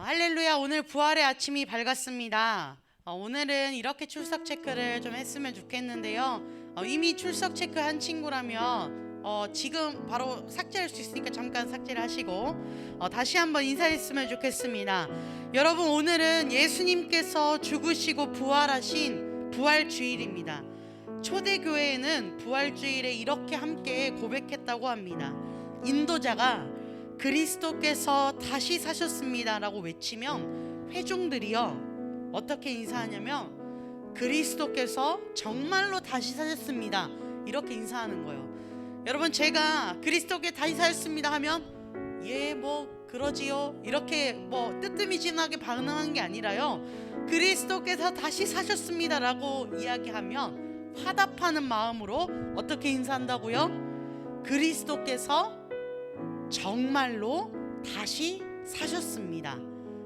할렐루야. 오늘 부활의 아침이 밝았습니다. 오늘은 이렇게 출석 체크를 좀 했으면 좋겠는데요. 이미 출석 체크 한 친구라면 지금 바로 삭제할 수 있으니까 잠깐 삭제를 하시고 다시 한번 인사했으면 좋겠습니다. 여러분, 오늘은 예수님께서 죽으시고 부활하신 부활주일입니다. 초대교회에는 부활주일에 이렇게 함께 고백했다고 합니다. 인도자가 그리스도께서 다시 사셨습니다 라고 외치면 회중들이요 어떻게 인사하냐면 그리스도께서 정말로 다시 사셨습니다 이렇게 인사하는 거예요. 여러분, 제가 그리스도께 다시 사셨습니다 하면 예 뭐 그러지요 이렇게 뭐 뜨뜨미진하게 반응한 게 아니라요, 그리스도께서 다시 사셨습니다 라고 이야기하면 화답하는 마음으로 어떻게 인사한다고요? 그리스도께서 정말로 다시 사셨습니다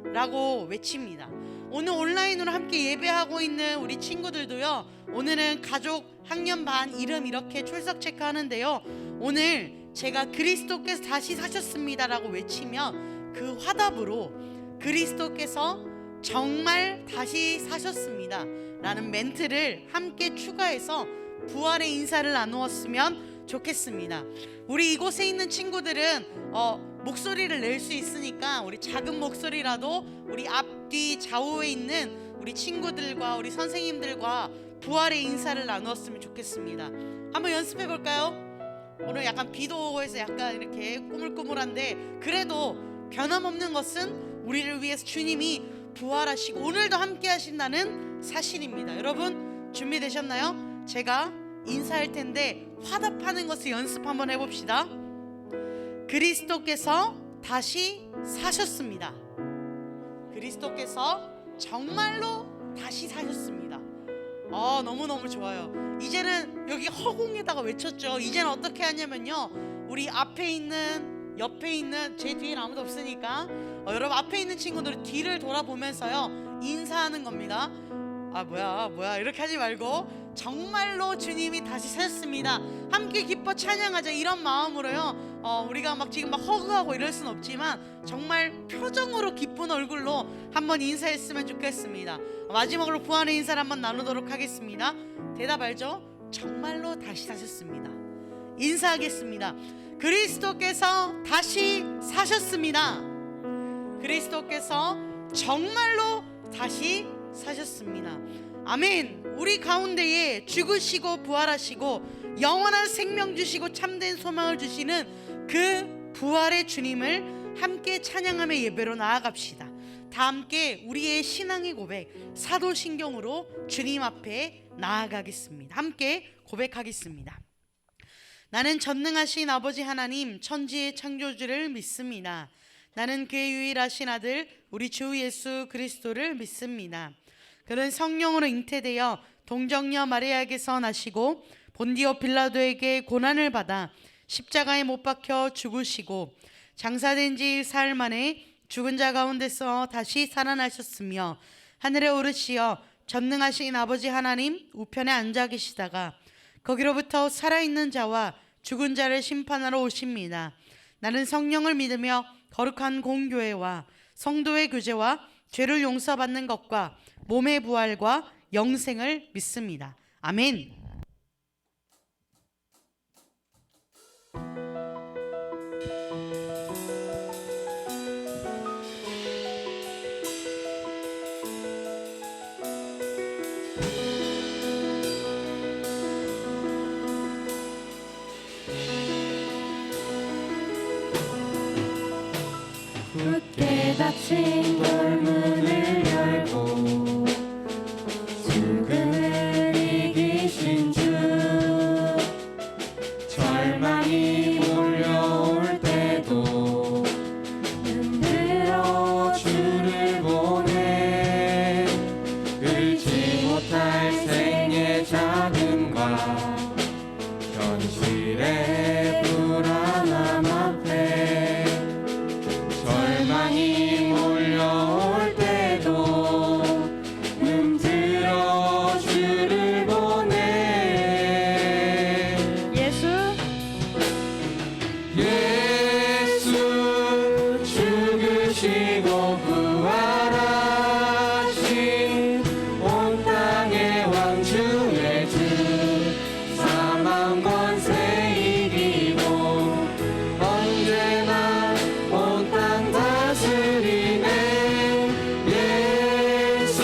라고 외칩니다. 오늘 온라인으로 함께 예배하고 있는 우리 친구들도요, 오늘은 가족 학년 반 이름 이렇게 출석 체크하는데요, 오늘 제가 그리스도께서 다시 사셨습니다 라고 외치면 그 화답으로 그리스도께서 정말 다시 사셨습니다 라는 멘트를 함께 추가해서 부활의 인사를 나누었으면 좋겠습니다. 우리 이곳에 있는 친구들은 목소리를 낼 수 있으니까 우리 작은 목소리라도 우리 앞뒤 좌우에 있는 우리 친구들과 우리 선생님들과 부활의 인사를 나누었으면 좋겠습니다. 한번 연습해 볼까요? 오늘 약간 비도 오고 해서 약간 이렇게 꾸물꾸물한데 그래도 변함없는 것은 우리를 위해서 주님이 부활하시고 오늘도 함께 하신다는 사실입니다. 여러분, 준비되셨나요? 제가 인사할 텐데 화답하는 것을 연습 한번 해봅시다. 그리스도께서 다시 사셨습니다. 그리스도께서 정말로 다시 사셨습니다. 너무너무 좋아요. 이제는 여기 허공에다가 외쳤죠. 이제는 어떻게 하냐면요, 우리 앞에 있는 옆에 있는 제 뒤에는 아무도 없으니까 여러분 앞에 있는 친구들은 뒤를 돌아보면서요 인사하는 겁니다. 뭐야 이렇게 하지 말고 정말로 주님이 다시 사셨습니다, 함께 기뻐 찬양하자, 이런 마음으로요 우리가 막 지금 막 허그하고 이럴 순 없지만 정말 표정으로 기쁜 얼굴로 한번 인사했으면 좋겠습니다. 마지막으로 부활의 인사를 한번 나누도록 하겠습니다. 대답 알죠? 정말로 다시 사셨습니다. 인사하겠습니다. 그리스도께서 다시 사셨습니다. 그리스도께서 정말로 다시 사셨습니다. 아멘. 우리 가운데에 죽으시고 부활하시고 영원한 생명 주시고 참된 소망을 주시는 그 부활의 주님을 함께 찬양하며 예배로 나아갑시다. 다 함께 우리의 신앙의 고백 사도신경으로 주님 앞에 나아가겠습니다. 함께 고백하겠습니다. 나는 전능하신 아버지 하나님 천지의 창조주를 믿습니다. 나는 그의 유일하신 아들 우리 주 예수 그리스도를 믿습니다. 그는 성령으로 잉태되어 동정녀 마리아에게서 나시고 본디오 빌라도에게 고난을 받아 십자가에 못 박혀 죽으시고 장사된 지 사흘 만에 죽은 자 가운데서 다시 살아나셨으며 하늘에 오르시어 전능하신 아버지 하나님 우편에 앉아 계시다가 거기로부터 살아있는 자와 죽은 자를 심판하러 오십니다. 나는 성령을 믿으며 거룩한 공교회와 성도의 교제와 죄를 용서받는 것과 몸의 부활과 영생을 믿습니다. 아멘. 굳게 닫힌 돌문을 열고 죽음을 이기신 주, 절망이 몰려올 때도 흔들어 주를 보내 끌지 못할 생의 자금과 현실의 불안함 앞에 절망이 몰려올 언제나 온 땅 다스리네 예수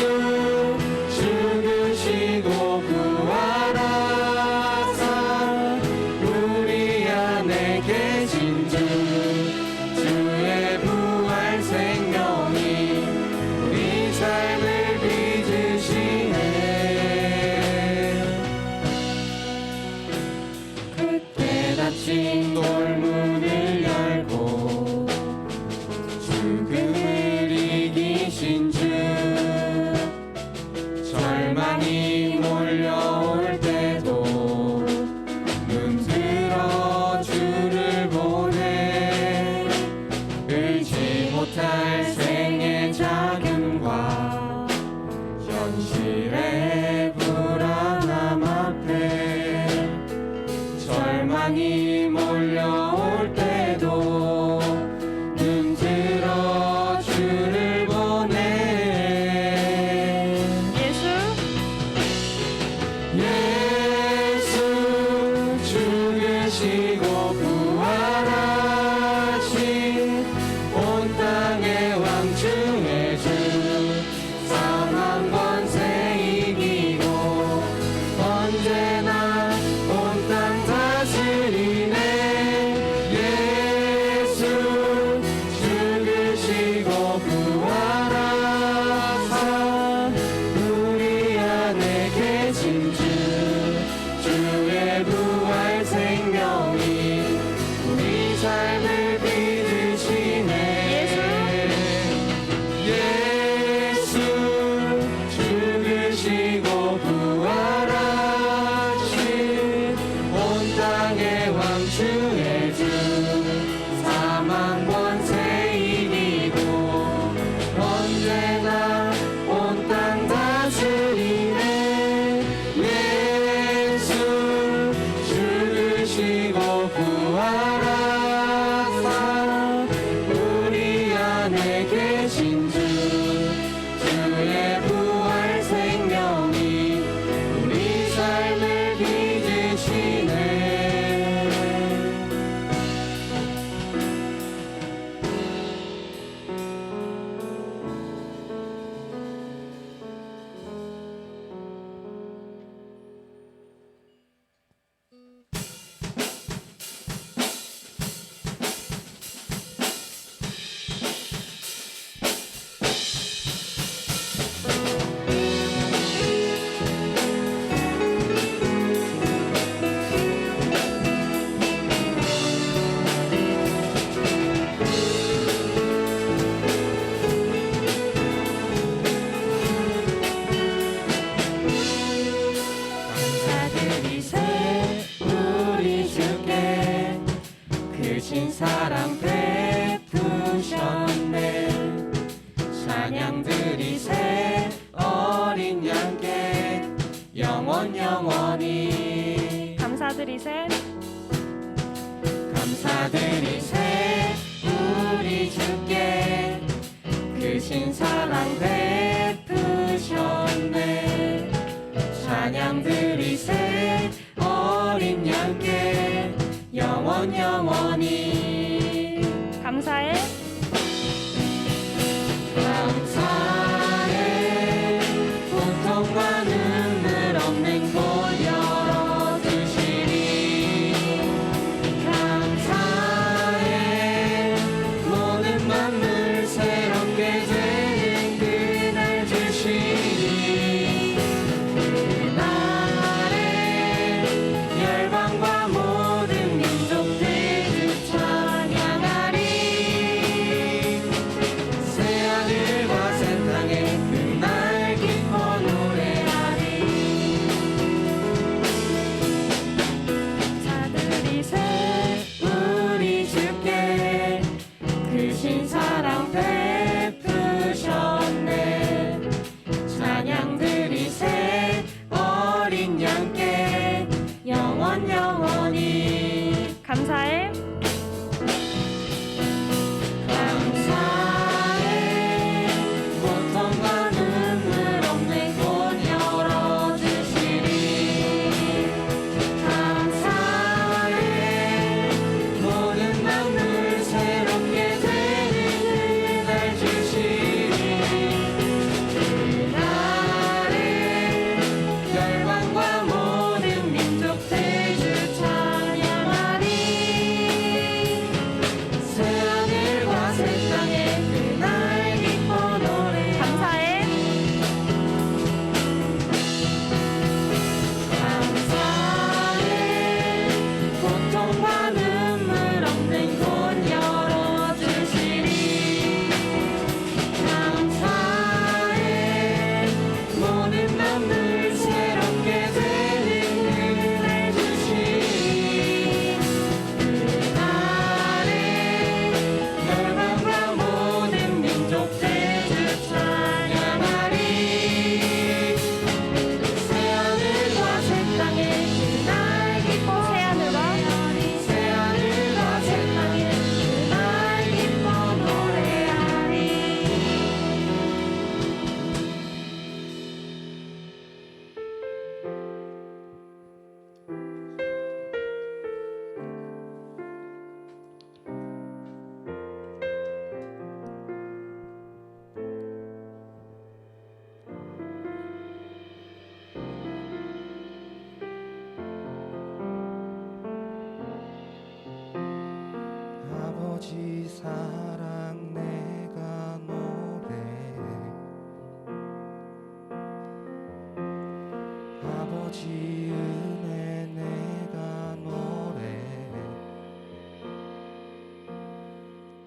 죽으시고 부활하사 우리 안에 계신 주 주의 부활 생명이 우리 삶을 빚으시네 그때 닫힌 돌문을 열고 죽음을 이기신 주 절망이 몰려올 때도 눈 들어 주를 보내 의지 못할 생의 자금과 현실의 불안함 앞에 절망이 몰려올 때도 눈 들어 주를 보내 예수 예수 죽으시고 부활하신 온 땅의 왕 중의 주 사망 권세 이기고 언제나 온 땅 다스리네 예수 죽으시고 부활하사 우리 안에 계신 주 주의 부활 생명이 우리 삶을 빚으시네 예수 죽으시고 부활하신 온 땅의 왕 주의 주 사망 권세 이기고 언제나 온 땅 다스리네 예수 죽으시고 부활하사 우리 안에 계신 주 주의 부활 생명이 우리 삶을 빚으시네 감사드리세 우리 주께 크신 사랑 베푸셨네 찬양드리세 어린 양께 영원히 감사드리세 감사드리세 우리 주께 크신 사랑 베푸셨네 찬양드리세 어린 양께 영원히 감사해 감사해 고통과 눈물 없는 곳 열어주시니 감사해 모든 만물 새롭게 되는 그날 주시니 그날에 열방과 모든 민족들 그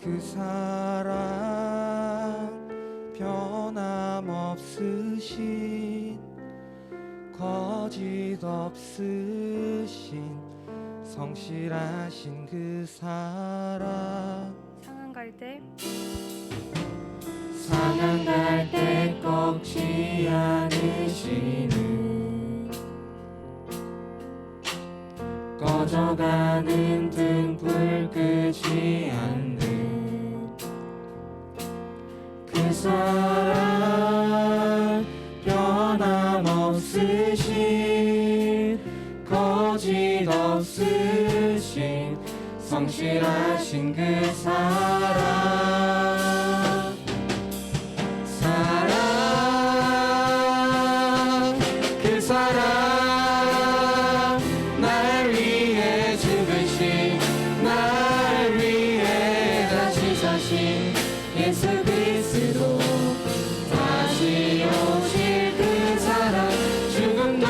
그 사랑 변함없으신 거짓 없으신 성실하신 그 사랑 상한 갈 때 상한 갈 때 꺾지 않으시는 꺼져가는 등불 끄지 않는 그 사랑 변함없으신 거짓 없으신 성실하신 그 사랑 그 사랑 날 위해 죽으신 날 위해 다시 사신 예수 그리스도 다시 오실 그 사랑 죽음도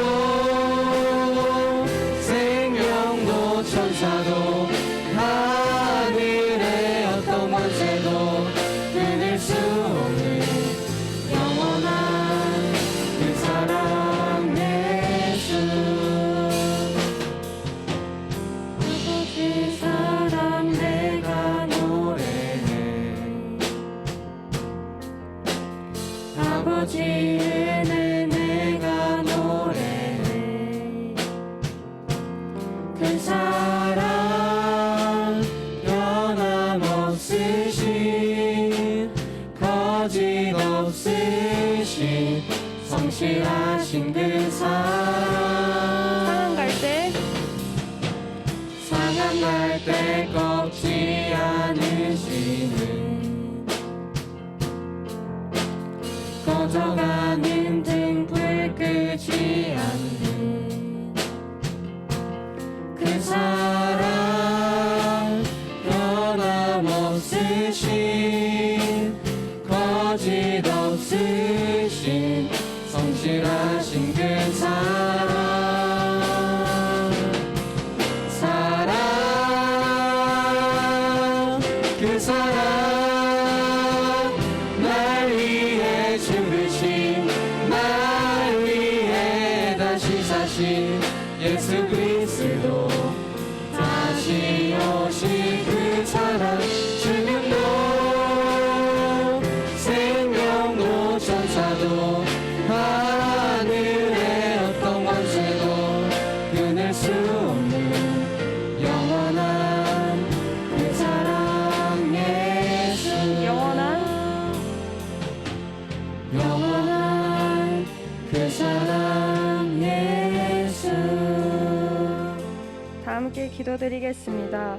생명도 천사도 하늘의 어떤 권세도 끊을 수 없는 영원한 그 사랑 예수 그 사랑 내가 노래해 아버지의 은혜 내가 노래해 그 사랑 변함없으신 거짓 없으신 성실하신 그 상한 사랑 갈 때 상한 날 때 꺾지 않으시는 꺼져가는 등불 끄지 않는 그 사랑 변함없으신 거짓 없으신 성실하신 그 사랑 그 사랑 날 위해 죽으신 날 위해 다시 사신 예수 그리스도 다시 오실 그 사랑 죽음도 생명도 천사도 하늘의 어떤 권세도 끊을 수 없는 영원한 그 사랑 예수 영원한 그 사랑 예수 다 함께 기도드리겠습니다.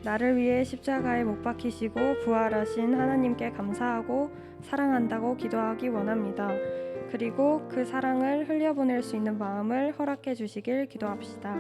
나를 위해 십자가에 못 박히시고 부활하신 하나님께 감사하고 사랑한다고 기도하기 원합니다. 그리고 그 사랑을 흘려보낼 수 있는 마음을 허락해 주시길 기도합시다.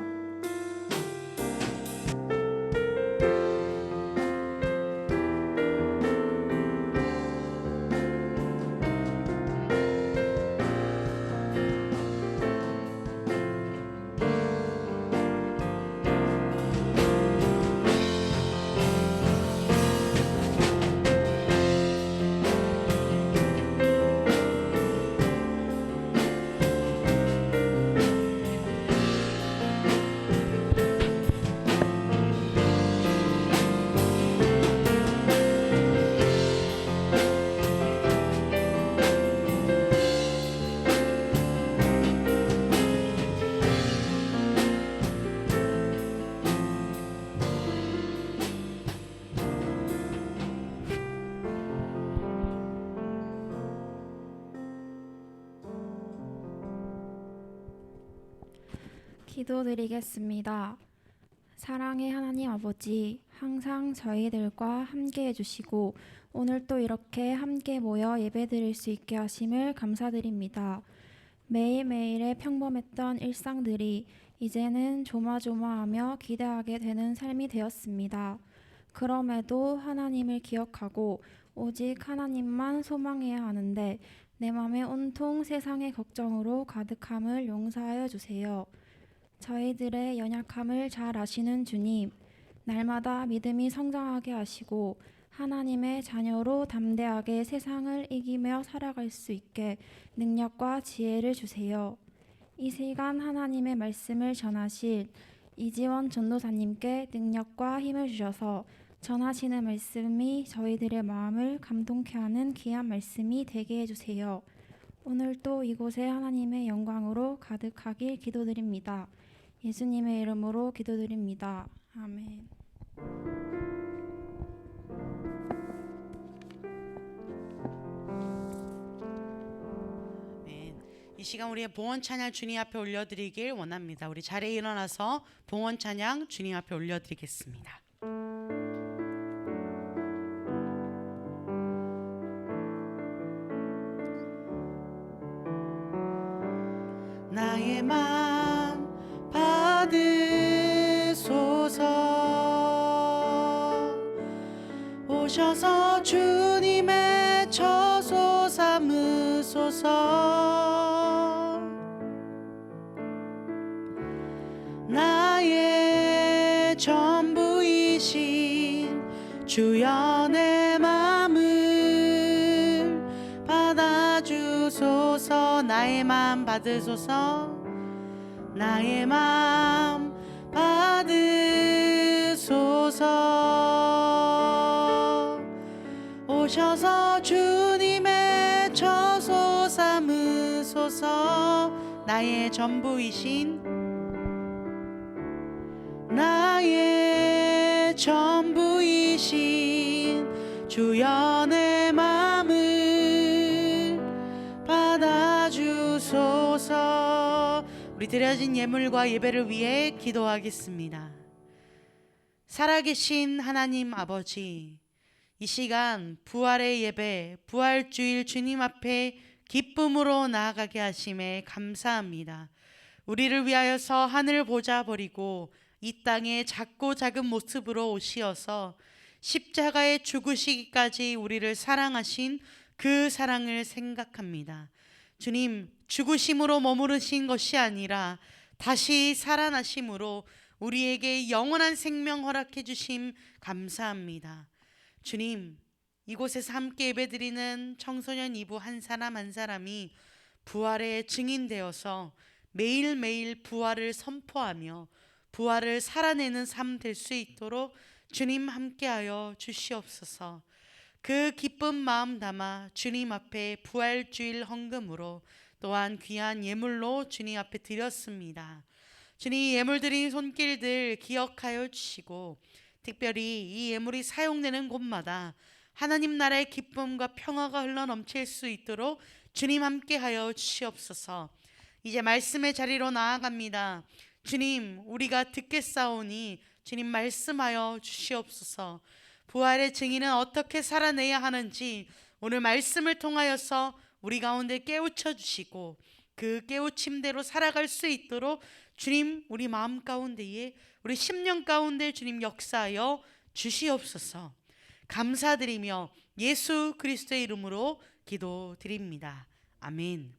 기도드리겠습니다. 사랑의 하나님 아버지, 항상 저희들과 함께 해주시고 오늘 또 이렇게 함께 모여 예배드릴 수 있게 하심을 감사드립니다. 매일매일의 평범했던 일상들이 이제는 조마조마하며 기대하게 되는 삶이 되었습니다. 그럼에도 하나님을 기억하고 오직 하나님만 소망해야 하는데 내 맘에 온통 세상의 걱정으로 가득함을 용서하여 주세요. 저희들의 연약함을 잘 아시는 주님, 날마다 믿음이 성장하게 하시고 하나님의 자녀로 담대하게 세상을 이기며 살아갈 수 있게 능력과 지혜를 주세요. 이 시간 하나님의 말씀을 전하실 이지원 전도사님께 능력과 힘을 주셔서 전하시는 말씀이 저희들의 마음을 감동케 하는 귀한 말씀이 되게 해주세요. 오늘도 이곳에 하나님의 영광으로 가득하길 기도드립니다. 예수님의 이름으로 기도드립니다. 아멘. 아멘. 이 시간 우리의 봉헌 찬양 주님 앞에 올려드리길 원합니다. 우리 자리에 일어나서 봉헌 찬양 주님 앞에 올려드리겠습니다. 나의 맘 받으소서. 오셔서 주님의 처소 삼으소서. 나의 전부이신 주여 내 맘을 받아주소서. 나의 맘 받으소서. 나의 맘 받으소서. 오셔서 주님의 처소 삼으소서. 나의 전부이신 나의 전부이신 주여 내 맘을 받아주소서. 우리 드려진 예물과 예배를 위해 기도하겠습니다. 살아계신 하나님 아버지, 이 시간 부활의 예배, 부활주일 주님 앞에 기쁨으로 나아가게 하심에 감사합니다. 우리를 위하여서 하늘 보좌 버리고 이 땅에 작고 작은 모습으로 오시어서 십자가에 죽으시기까지 우리를 사랑하신 그 사랑을 생각합니다. 주님, 죽으심으로 머무르신 것이 아니라 다시 살아나심으로 우리에게 영원한 생명 허락해 주심 감사합니다. 주님, 이곳에서 함께 예배드리는 청소년 이부 한 사람 한 사람이 부활의 증인되어서 매일매일 부활을 선포하며 부활을 살아내는 삶 될 수 있도록 주님 함께하여 주시옵소서. 그 기쁜 마음 담아 주님 앞에 부활주일 헌금으로 또한 귀한 예물로 주님 앞에 드렸습니다. 주님, 예물 드린 손길들 기억하여 주시고 특별히 이 예물이 사용되는 곳마다 하나님 나라의 기쁨과 평화가 흘러넘칠 수 있도록 주님 함께하여 주시옵소서. 이제 말씀의 자리로 나아갑니다. 주님, 우리가 듣겠사오니 주님 말씀하여 주시옵소서. 부활의 증인은 어떻게 살아내야 하는지 오늘 말씀을 통하여서 우리 가운데 깨우쳐 주시고 그 깨우침대로 살아갈 수 있도록 주님 우리 마음 가운데에 우리 심령 가운데 주님 역사하여 주시옵소서. 감사드리며 예수 그리스도의 이름으로 기도드립니다. 아멘.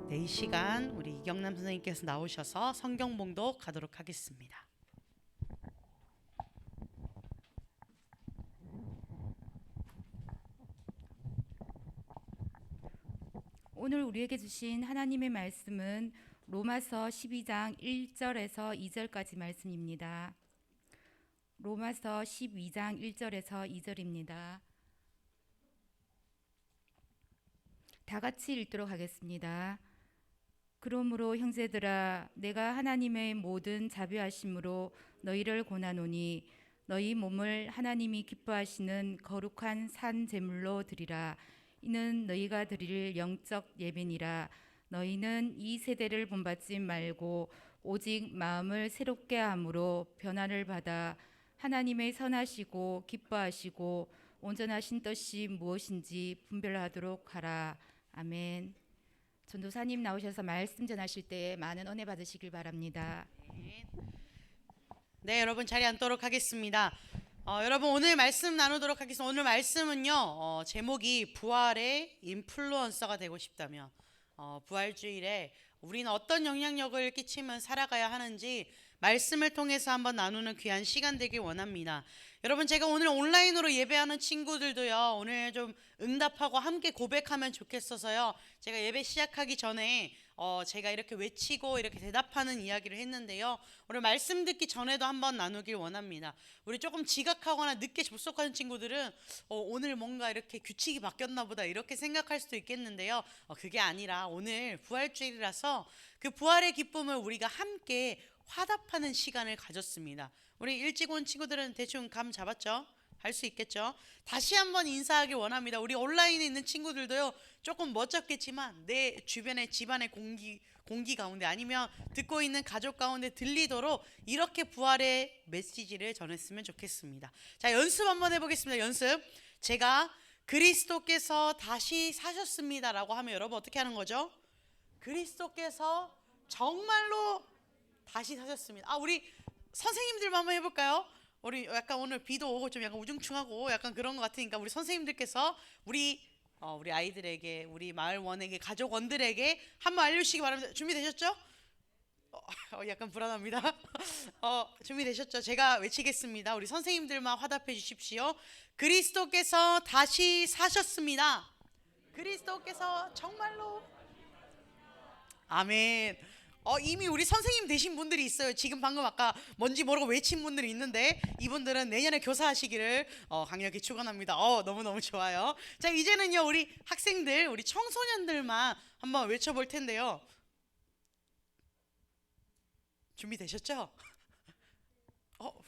네, 이 시간 우리 이경남 선생님께서 나오셔서 성경 봉독 가도록 하겠습니다. 오늘 우리에게 주신 하나님의 말씀은 로마서 12장 1절에서 2절까지 말씀입니다. 로마서 12장 1절에서 2절입니다. 다 같이 읽도록 하겠습니다. 그러므로 형제들아, 내가 하나님의 모든 자비하심으로 너희를 권하노니 너희 몸을 하나님이 기뻐하시는 거룩한 산 제물로 드리라. 이는 너희가 드릴 영적 예배니라. 너희는 이 세대를 본받지 말고 오직 마음을 새롭게 함으로 변화를 받아 하나님의 선하시고 기뻐하시고 온전하신 뜻이 무엇인지 분별하도록 하라. 아멘. 전도사님 나오셔서 말씀 전하실 때 많은 은혜 받으시길 바랍니다. 네, 여러분 자리 앉도록 하겠습니다. 여러분 오늘 말씀 나누도록 하겠습니다. 오늘 말씀은요, 제목이 부활의 인플루언서가 되고 싶다면 부활주일에 우리는 어떤 영향력을 끼치면 살아가야 하는지 말씀을 통해서 한번 나누는 귀한 시간 되길 원합니다. 여러분, 제가 오늘 온라인으로 예배하는 친구들도요, 오늘 좀 응답하고 함께 고백하면 좋겠어서요, 제가 예배 시작하기 전에 제가 이렇게 외치고 이렇게 대답하는 이야기를 했는데요, 오늘 말씀 듣기 전에도 한번 나누길 원합니다. 우리 조금 지각하거나 늦게 접속하는 친구들은 오늘 뭔가 이렇게 규칙이 바뀌었나 보다 이렇게 생각할 수도 있겠는데요, 그게 아니라 오늘 부활주일이라서 그 부활의 기쁨을 우리가 함께 화답하는 시간을 가졌습니다. 우리 일찍 온 친구들은 대충 감 잡았죠? 할 수 있겠죠? 다시 한번 인사하길 원합니다. 우리 온라인에 있는 친구들도요, 조금 멋졌겠지만 내 주변의 집안의 공기 가운데 아니면 듣고 있는 가족 가운데 들리도록 이렇게 부활의 메시지를 전했으면 좋겠습니다. 자, 연습 한번 해보겠습니다. 연습. 제가 그리스도께서 다시 사셨습니다 라고 하면 여러분 어떻게 하는 거죠? 그리스도께서 정말로 다시 사셨습니다. 우리 선생님들만 한번 해볼까요? 우리 약간 오늘 비도 오고 좀 약간 우중충하고 약간 그런 것 같으니까 우리 선생님들께서 우리 아이들에게, 우리 마을원에게, 가족원들에게 한번 알려주시기 바랍니다. 준비되셨죠? 약간 불안합니다. 준비되셨죠? 제가 외치겠습니다. 우리 선생님들만 화답해 주십시오. 그리스도께서 다시 사셨습니다. 그리스도께서 정말로. 아멘. 이미 우리 선생님 되신 분들이 있어요. 지금 방금 아까 뭔지 모르고 외친 분들이 있는데 이분들은 내년에 교사하시기를 강력히 축원합니다. 너무너무 좋아요. 자, 이제는요, 우리 학생들, 우리 청소년들만 한번 외쳐볼 텐데요. 준비되셨죠?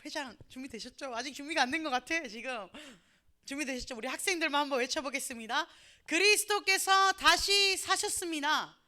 회장 준비되셨죠? 아직 준비가 안 된 것 같아 지금. 준비되셨죠? 우리 학생들만 한번 외쳐보겠습니다. 그리스도께서 다시 사셨습니다.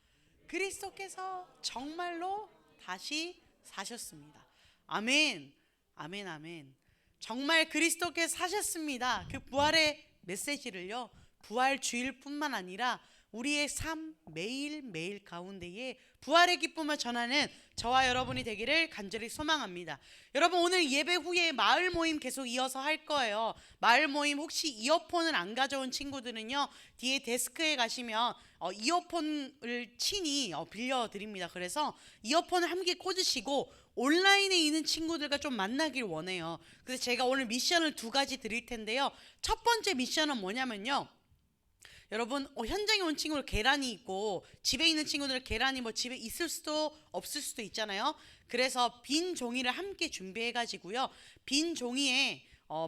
그리스도께서 정말로 다시 사셨습니다. 아멘, 아멘, 아멘. 정말 그리스도께서 사셨습니다. 그 부활의 메시지를요, 부활 주일뿐만 아니라 우리의 삶 매일매일 가운데에 부활의 기쁨을 전하는 저와 여러분이 되기를 간절히 소망합니다. 여러분, 오늘 예배 후에 마을 모임 계속 이어서 할 거예요. 마을 모임 혹시 이어폰을 안 가져온 친구들은요, 뒤에 데스크에 가시면 이어폰을 친히 빌려드립니다. 그래서 이어폰을 함께 꽂으시고 온라인에 있는 친구들과 좀 만나길 원해요. 그래서 제가 오늘 미션을 2가지 드릴 텐데요. 첫 번째 미션은 뭐냐면요, 여러분, 현장에 온 친구들 계란이 있고 집에 있는 친구들 계란이 집에 있을 수도 없을 수도 있잖아요. 그래서 빈 종이를 함께 준비해 가지고요, 빈 종이에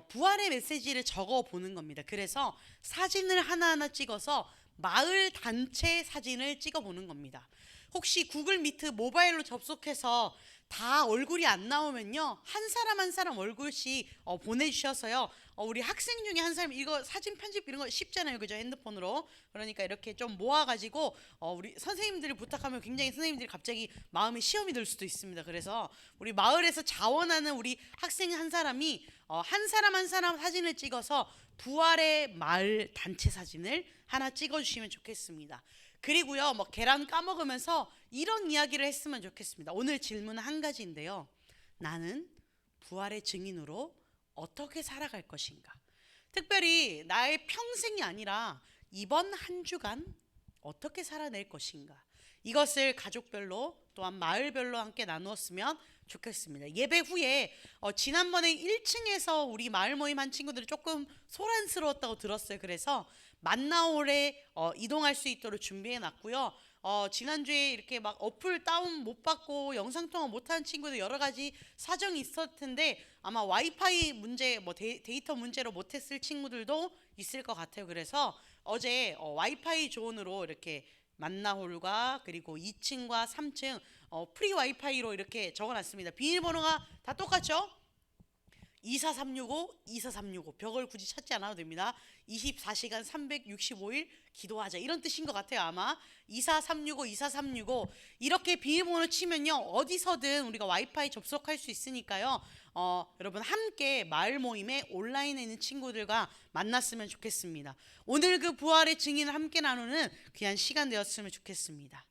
부활의 메시지를 적어 보는 겁니다. 그래서 사진을 하나하나 찍어서 마을 단체 사진을 찍어 보는 겁니다. 혹시 구글 미트 모바일로 접속해서 다 얼굴이 안 나오면요, 한 사람 한 사람 얼굴씩 보내주셔서요, 우리 학생 중에 한 사람, 이거 사진 편집 이런 거 쉽잖아요, 그죠? 핸드폰으로. 그러니까 이렇게 좀 모아가지고 우리 선생님들이 부탁하면 굉장히 선생님들이 갑자기 마음에 시험이 들 수도 있습니다. 그래서 우리 마을에서 자원하는 우리 학생 한 사람이 한 사람 한 사람 사진을 찍어서 부활의 마을 단체 사진을 하나 찍어주시면 좋겠습니다. 그리고요, 계란 까먹으면서 이런 이야기를 했으면 좋겠습니다. 오늘 질문은 한 가지인데요, 나는 부활의 증인으로 어떻게 살아갈 것인가? 특별히 나의 평생이 아니라 이번 한 주간 어떻게 살아낼 것인가? 이것을 가족별로 또한 마을별로 함께 나누었으면 좋겠습니다. 예배 후에 지난번에 1층에서 우리 마을 모임 한 친구들이 조금 소란스러웠다고 들었어요. 그래서 만나홀에 이동할 수 있도록 준비해 놨고요. 지난주에 이렇게 어플 다운 못 받고 영상통화 못하는 친구들 여러 가지 사정이 있었을 텐데 아마 와이파이 문제, 데이터 문제로 못했을 친구들도 있을 것 같아요. 그래서 어제 와이파이 존으로 이렇게 만나홀과 그리고 2층과 3층 프리 와이파이로 이렇게 적어놨습니다. 비밀번호가 다 똑같죠? 24365, 24365. 벽을 굳이 찾지 않아도 됩니다. 24시간 365일 기도하자, 이런 뜻인 것 같아요. 아마 24365, 24365 이렇게 비밀번호 치면요, 어디서든 우리가 와이파이 접속할 수 있으니까요, 여러분 함께 마을 모임에 온라인에 있는 친구들과 만났으면 좋겠습니다. 오늘 그 부활의 증인을 함께 나누는 귀한 시간 되었으면 좋겠습니다.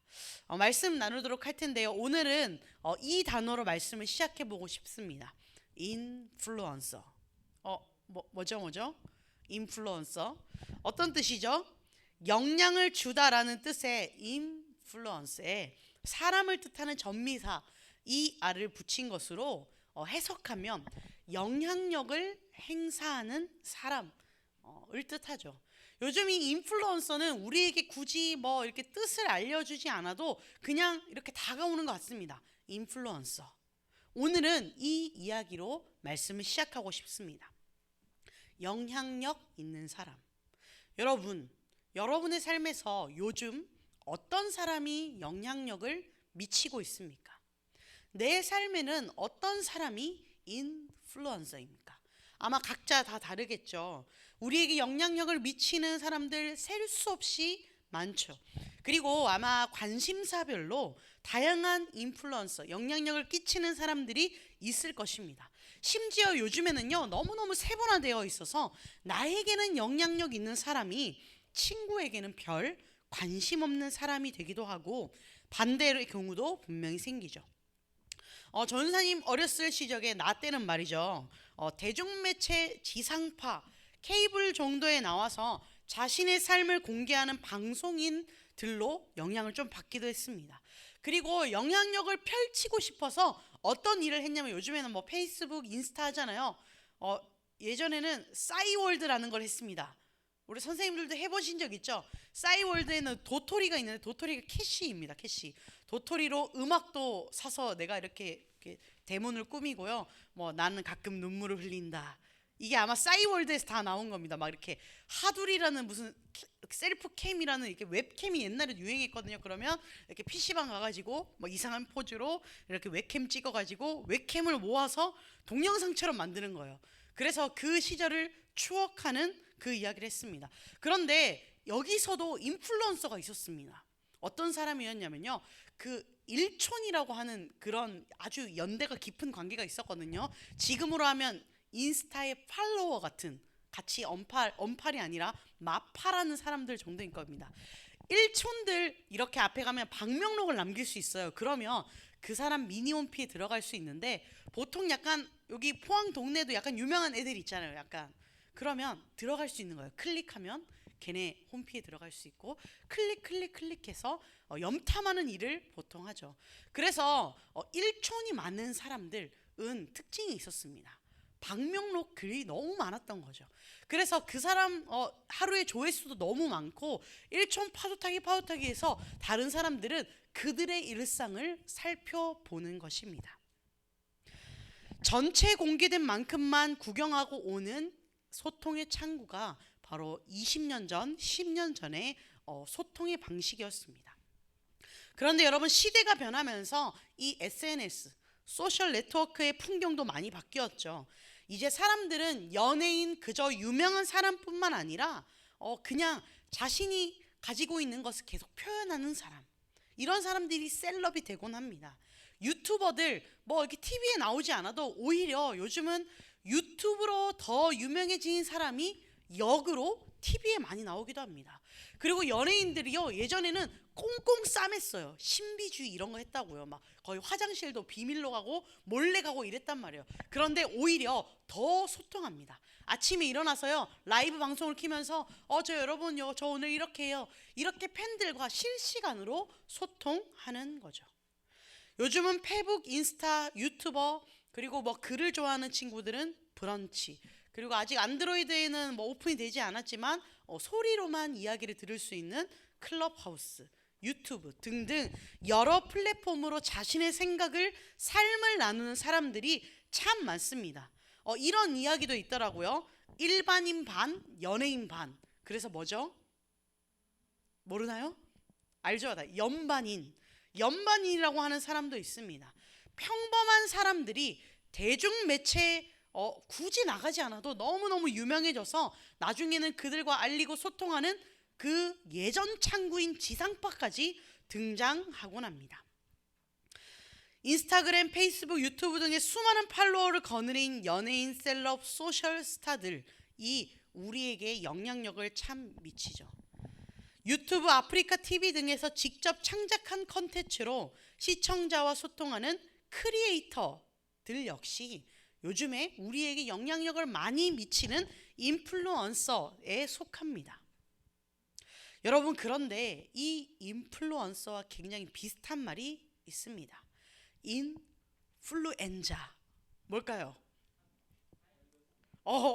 말씀 나누도록 할 텐데요, 오늘은 이 단어로 말씀을 시작해 보고 싶습니다. 인플루언서. 뭐죠? 인플루언서. 어떤 뜻이죠? 영향을 주다라는 뜻의 인플루언스에 사람을 뜻하는 전미사 이 아를 붙인 것으로 해석하면 영향력을 행사하는 사람을 뜻하죠. 요즘 이 인플루언서는 우리에게 굳이 뭐 이렇게 뜻을 알려주지 않아도 그냥 이렇게 다가오는 것 같습니다. 인플루언서. 오늘은 이 이야기로 말씀을 시작하고 싶습니다. 영향력 있는 사람. 여러분의 삶에서 요즘 어떤 사람이 영향력을 미치고 있습니까? 내 삶에는 어떤 사람이 인플루언서입니까? 아마 각자 다 다르겠죠. 우리에게 영향력을 미치는 사람들 셀 수 없이 많죠. 그리고 아마 관심사별로 다양한 인플루언서, 영향력을 끼치는 사람들이 있을 것입니다. 심지어 요즘에는요, 너무너무 세분화되어 있어서 나에게는 영향력 있는 사람이 친구에게는 별 관심 없는 사람이 되기도 하고 반대의 경우도 분명히 생기죠. 전사님 어렸을 시절에 나 때는 말이죠. 대중매체 지상파, 케이블 정도에 나와서 자신의 삶을 공개하는 방송인들로 영향을 좀 받기도 했습니다. 그리고 영향력을 펼치고 싶어서 어떤 일을 했냐면 요즘에는 뭐 페이스북, 인스타 하잖아요. 예전에는 싸이월드라는 걸 했습니다. 우리 선생님들도 해보신 적 있죠? 싸이월드에는 도토리가 있는데 도토리가 캐시입니다. 캐시. 도토리로 음악도 사서 내가 이렇게 대문을 꾸미고요. 뭐 나는 가끔 눈물을 흘린다. 이게 아마 싸이월드에서 다 나온 겁니다. 막 이렇게 하두리라는 무슨 셀프 캠이라는 이렇게 웹캠이 옛날에 유행했거든요. 그러면 이렇게 PC방 가가지고 뭐 이상한 포즈로 이렇게 웹캠 찍어가지고 웹캠을 모아서 동영상처럼 만드는 거예요. 그래서 그 시절을 추억하는 그 이야기를 했습니다. 그런데 여기서도 인플루언서가 있었습니다. 어떤 사람이었냐면요. 그 일촌이라고 하는 그런 아주 연대가 깊은 관계가 있었거든요. 지금으로 하면 인스타의 팔로워 같은 같이 언팔이 아니라 마파라는 사람들 정도인 겁니다. 일촌들 이렇게 앞에 가면 방명록을 남길 수 있어요. 그러면 그 사람 미니 홈피에 들어갈 수 있는데 보통 약간 여기 포항 동네도 약간 유명한 애들 있잖아요. 약간 그러면 들어갈 수 있는 거예요. 클릭하면 걔네 홈피에 들어갈 수 있고 클릭해서 염탐하는 일을 보통 하죠. 그래서 일촌이 많은 사람들은 특징이 있었습니다. 방명록 글이 너무 많았던 거죠. 그래서 그 사람 하루에 조회수도 너무 많고 일촌 파도타기 해서 다른 사람들은 그들의 일상을 살펴보는 것입니다. 전체 공개된 만큼만 구경하고 오는 소통의 창구가 바로 20년 전, 10년 전의 소통의 방식이었습니다. 그런데 여러분 시대가 변하면서 이 SNS, 소셜 네트워크의 풍경도 많이 바뀌었죠. 이제 사람들은 연예인 그저 유명한 사람뿐만 아니라 그냥 자신이 가지고 있는 것을 계속 표현하는 사람, 이런 사람들이 셀럽이 되곤 합니다. 유튜버들 뭐 이렇게 TV에 나오지 않아도 오히려 요즘은 유튜브로 더 유명해진 사람이 역으로 TV에 많이 나오기도 합니다. 그리고 연예인들이요, 예전에는 꽁꽁 싸맸어요. 신비주의 이런 거 했다고요. 막 거의 화장실도 비밀로 가고 몰래 가고 이랬단 말이에요. 그런데 오히려 더 소통합니다. 아침에 일어나서요, 라이브 방송을 키면서 저 여러분요, 저 오늘 이렇게 해요. 이렇게 팬들과 실시간으로 소통하는 거죠. 요즘은 페북, 인스타, 유튜버, 그리고 뭐 글을 좋아하는 친구들은 브런치, 그리고 아직 안드로이드에는 뭐 오픈이 되지 않았지만 소리로만 이야기를 들을 수 있는 클럽하우스, 유튜브 등등 여러 플랫폼으로 자신의 생각을, 삶을 나누는 사람들이 참 많습니다. 이런 이야기도 있더라고요. 일반인 반, 연예인 반. 그래서 뭐죠? 모르나요? 알죠? 연반인이라고 하는 사람도 있습니다. 평범한 사람들이 대중매체에 굳이 나가지 않아도 너무너무 유명해져서 나중에는 그들과 알리고 소통하는 그 예전 창구인 지상파까지 등장하곤 합니다. 인스타그램, 페이스북, 유튜브 등의 수많은 팔로워를 거느린 연예인, 셀럽, 소셜 스타들이 우리에게 영향력을 참 미치죠. 유튜브, 아프리카 TV 등에서 직접 창작한 컨텐츠로 시청자와 소통하는 크리에이터들 역시 요즘에 우리에게 영향력을 많이 미치는 인플루언서에 속합니다. 여러분, 그런데 이 인플루언서와 굉장히 비슷한 말이 있습니다. 인플루엔자 뭘까요?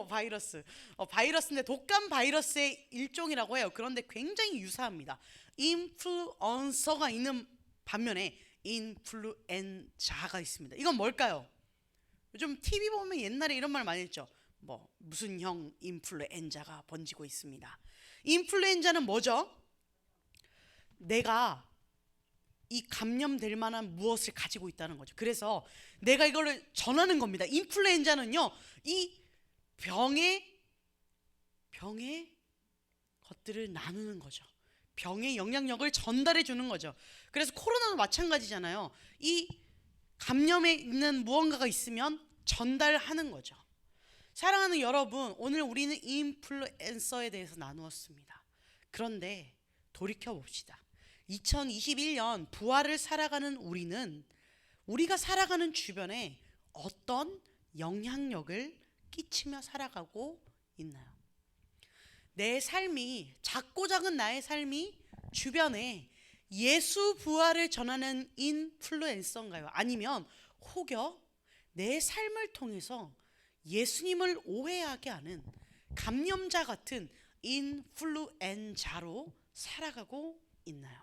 바이러스. 바이러스인데 독감 바이러스의 일종이라고 해요. 그런데 굉장히 유사합니다. 인플루언서가 있는 반면에 인플루엔자가 있습니다. 이건 뭘까요? 요즘 TV 보면 옛날에 이런 말 많이 했죠. 무슨 형 인플루엔자가 번지고 있습니다. 인플루엔자는 뭐죠? 내가 이 감염될 만한 무엇을 가지고 있다는 거죠. 그래서 내가 이거를 전하는 겁니다. 인플루엔자는요, 이 병의 것들을 나누는 거죠. 병의 영향력을 전달해 주는 거죠. 그래서 코로나도 마찬가지잖아요. 이 감염에 있는 무언가가 있으면 전달하는 거죠. 사랑하는 여러분, 오늘 우리는 인플루엔서에 대해서 나누었습니다. 그런데 돌이켜 봅시다. 2021년 부활을 살아가는 우리는 우리가 살아가는 주변에 어떤 영향력을 끼치며 살아가고 있나요? 내 삶이, 작고 작은 나의 삶이 주변에 예수 부활을 전하는 인플루엔서인가요? 아니면 혹여 내 삶을 통해서 예수님을 오해하게 하는 감염자 같은 인플루엔자로 살아가고 있나요?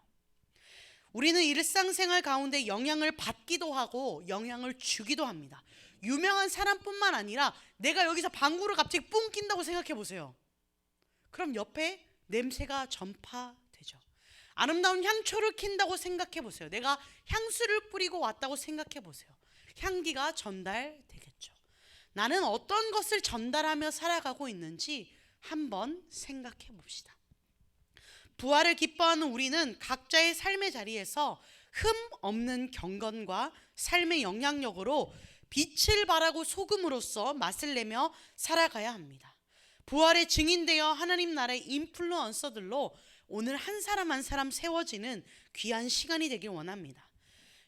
우리는 일상생활 가운데 영향을 받기도 하고 영향을 주기도 합니다. 유명한 사람뿐만 아니라 내가 여기서 방구를 갑자기 뿡 낀다고 생각해 보세요. 그럼 옆에 냄새가 전파되죠. 아름다운 향초를 킨다고 생각해 보세요. 내가 향수를 뿌리고 왔다고 생각해 보세요. 향기가 전달되겠죠. 나는 어떤 것을 전달하며 살아가고 있는지 한번 생각해 봅시다. 부활을 기뻐하는 우리는 각자의 삶의 자리에서 흠 없는 경건과 삶의 영향력으로 빛을 발하고 소금으로써 맛을 내며 살아가야 합니다. 부활의 증인되어 하나님 나라의 인플루언서들로 오늘 한 사람 한 사람 세워지는 귀한 시간이 되길 원합니다.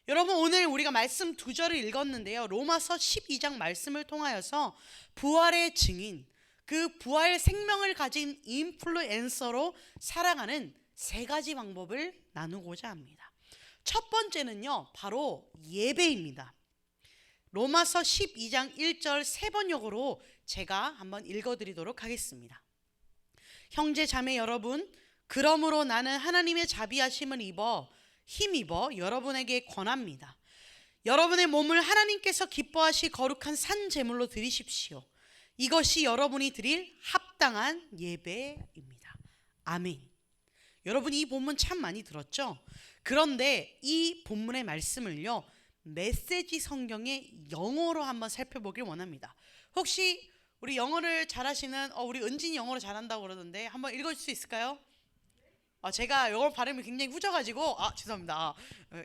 여러분, 오늘 우리가 말씀 2절을 읽었는데요. 로마서 12장 말씀을 통하여서 부활의 증인, 그 부활 생명을 가진 인플루엔서로 살아가는 3가지 방법을 나누고자 합니다. 첫 번째는요, 바로 예배입니다. 로마서 12장 1절 3번역으로 제가 한번 읽어드리도록 하겠습니다. 형제 자매 여러분, 그러므로 나는 하나님의 자비하심을 힘입어 여러분에게 권합니다. 여러분의 몸을 하나님께서 기뻐하시 거룩한 산 제물로 드리십시오. 이것이 여러분이 드릴 합당한 예배입니다. 아멘. 여러분, 이 본문 참 많이 들었죠? 그런데 이 본문의 말씀을요, 메시지 성경의 영어로 한번 살펴보길 원합니다. 혹시 우리 영어를 잘하시는 우리 은진이 영어를 잘한다고 그러던데 한번 읽어줄 수 있을까요? 제가 영어 발음이 굉장히 후져가지고 죄송합니다.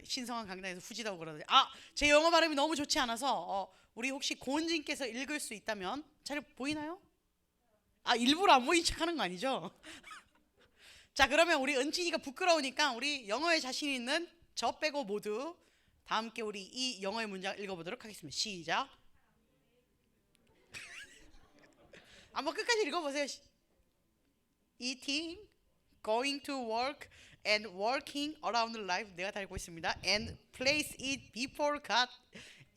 신성한 강단에서 후지다고 그러던데 제 영어 발음이 너무 좋지 않아서 우리 혹시 고은진께서 읽을 수 있다면. 잘 보이나요? 일부러 안 보이는 척 하는 거 아니죠? 자, 그러면 우리 은진이가 부끄러우니까 우리 영어에 자신 있는 저 빼고 모두 다 함께 우리 이 영어의 문장 읽어보도록 하겠습니다. 시작. 한번 끝까지 읽어보세요. Eating, going to work, and working around life. 내가 다 읽고 있습니다. And place it before God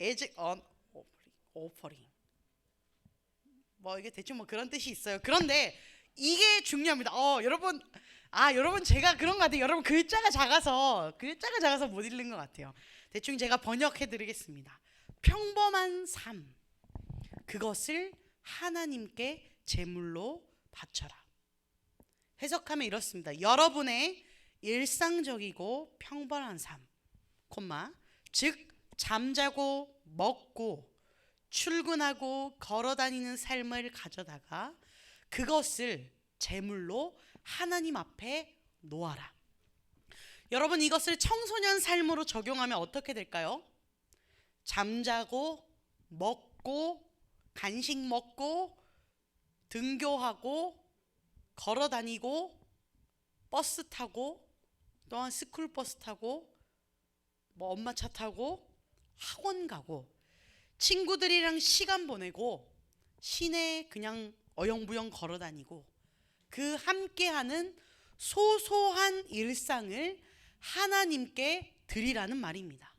as an offering. 이게 대충 그런 뜻이 있어요. 그런데 이게 중요합니다. 여러분 제가 그런 것 같아요. 여러분 글자가 작아서 못 읽는 것 같아요. 대충 제가 번역해 드리겠습니다. 평범한 삶, 그것을 하나님께 제물로 바쳐라. 해석하면 이렇습니다. 여러분의 일상적이고 평범한 삶, 즉 잠자고 먹고 출근하고 걸어다니는 삶을 가져다가 그것을 제물로 하나님 앞에 놓아라. 여러분, 이것을 청소년 삶으로 적용하면 어떻게 될까요? 잠자고 먹고 간식 먹고 등교하고 걸어다니고 버스 타고 또한 스쿨버스 타고 엄마 차 타고 학원 가고 친구들이랑 시간 보내고 시내 그냥 어영부영 걸어다니고 그 함께하는 소소한 일상을 하나님께 드리라는 말입니다.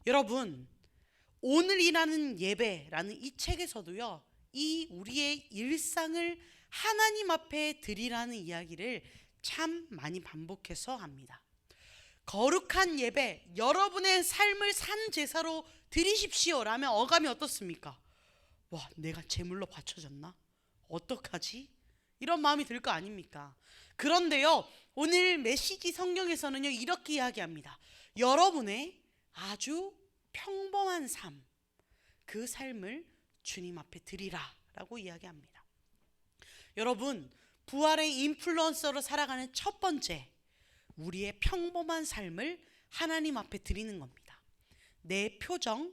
여러분, 오늘이라는 예배라는 이 책에서도요, 이 우리의 일상을 하나님 앞에 드리라는 이야기를 참 많이 반복해서 합니다. 거룩한 예배, 여러분의 삶을 산 제사로 드리십시오 라면 어감이 어떻습니까? 와, 내가 제물로 바쳐졌나? 어떡하지? 이런 마음이 들 거 아닙니까? 그런데요, 오늘 메시지 성경에서는요, 이렇게 이야기합니다. 여러분의 아주 평범한 삶, 그 삶을 주님 앞에 드리라 라고 이야기합니다. 여러분, 부활의 인플루언서로 살아가는 첫 번째, 우리의 평범한 삶을 하나님 앞에 드리는 겁니다. 내 표정,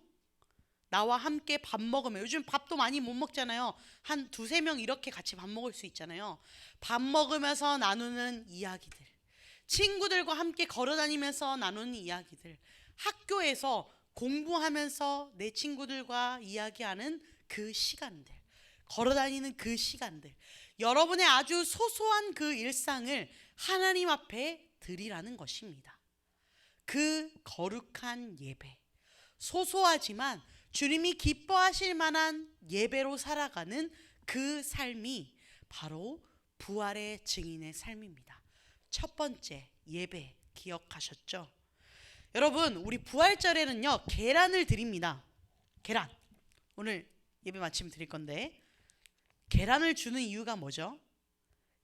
나와 함께 밥 먹으면, 요즘 밥도 많이 못 먹잖아요. 한 두세 명 이렇게 같이 밥 먹을 수 있잖아요. 밥 먹으면서 나누는 이야기들, 친구들과 함께 걸어다니면서 나누는 이야기들, 학교에서 공부하면서 내 친구들과 이야기하는 그 시간들, 걸어다니는 그 시간들, 여러분의 아주 소소한 그 일상을 하나님 앞에 드리라는 것입니다. 그 거룩한 예배, 소소하지만 주님이 기뻐하실 만한 예배로 살아가는 그 삶이 바로 부활의 증인의 삶입니다. 첫 번째, 예배 기억하셨죠? 여러분, 우리 부활절에는요, 계란을 드립니다. 계란. 오늘 예배 마치면 드릴 건데, 계란을 주는 이유가 뭐죠?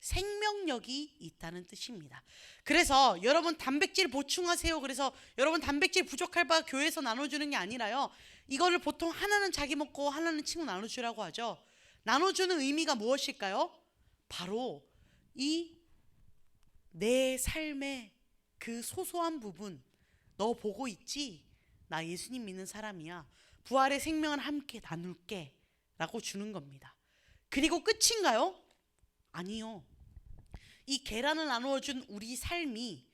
생명력이 있다는 뜻입니다. 그래서 여러분 단백질 보충하세요. 그래서 여러분 단백질 부족할 바 교회에서 나눠주는 게 아니라요, 이거를 보통 하나는 자기 먹고 하나는 친구 나눠주라고 하죠. 나눠주는 의미가 무엇일까요? 바로 이 내 삶의 그 소소한 부분, 너 보고 있지? 나 예수님 믿는 사람이야. 부활의 생명을 함께 나눌게 라고 주는 겁니다. 그리고 끝인가요? 아니요. 이 계란을 나누어 준 우리 삶이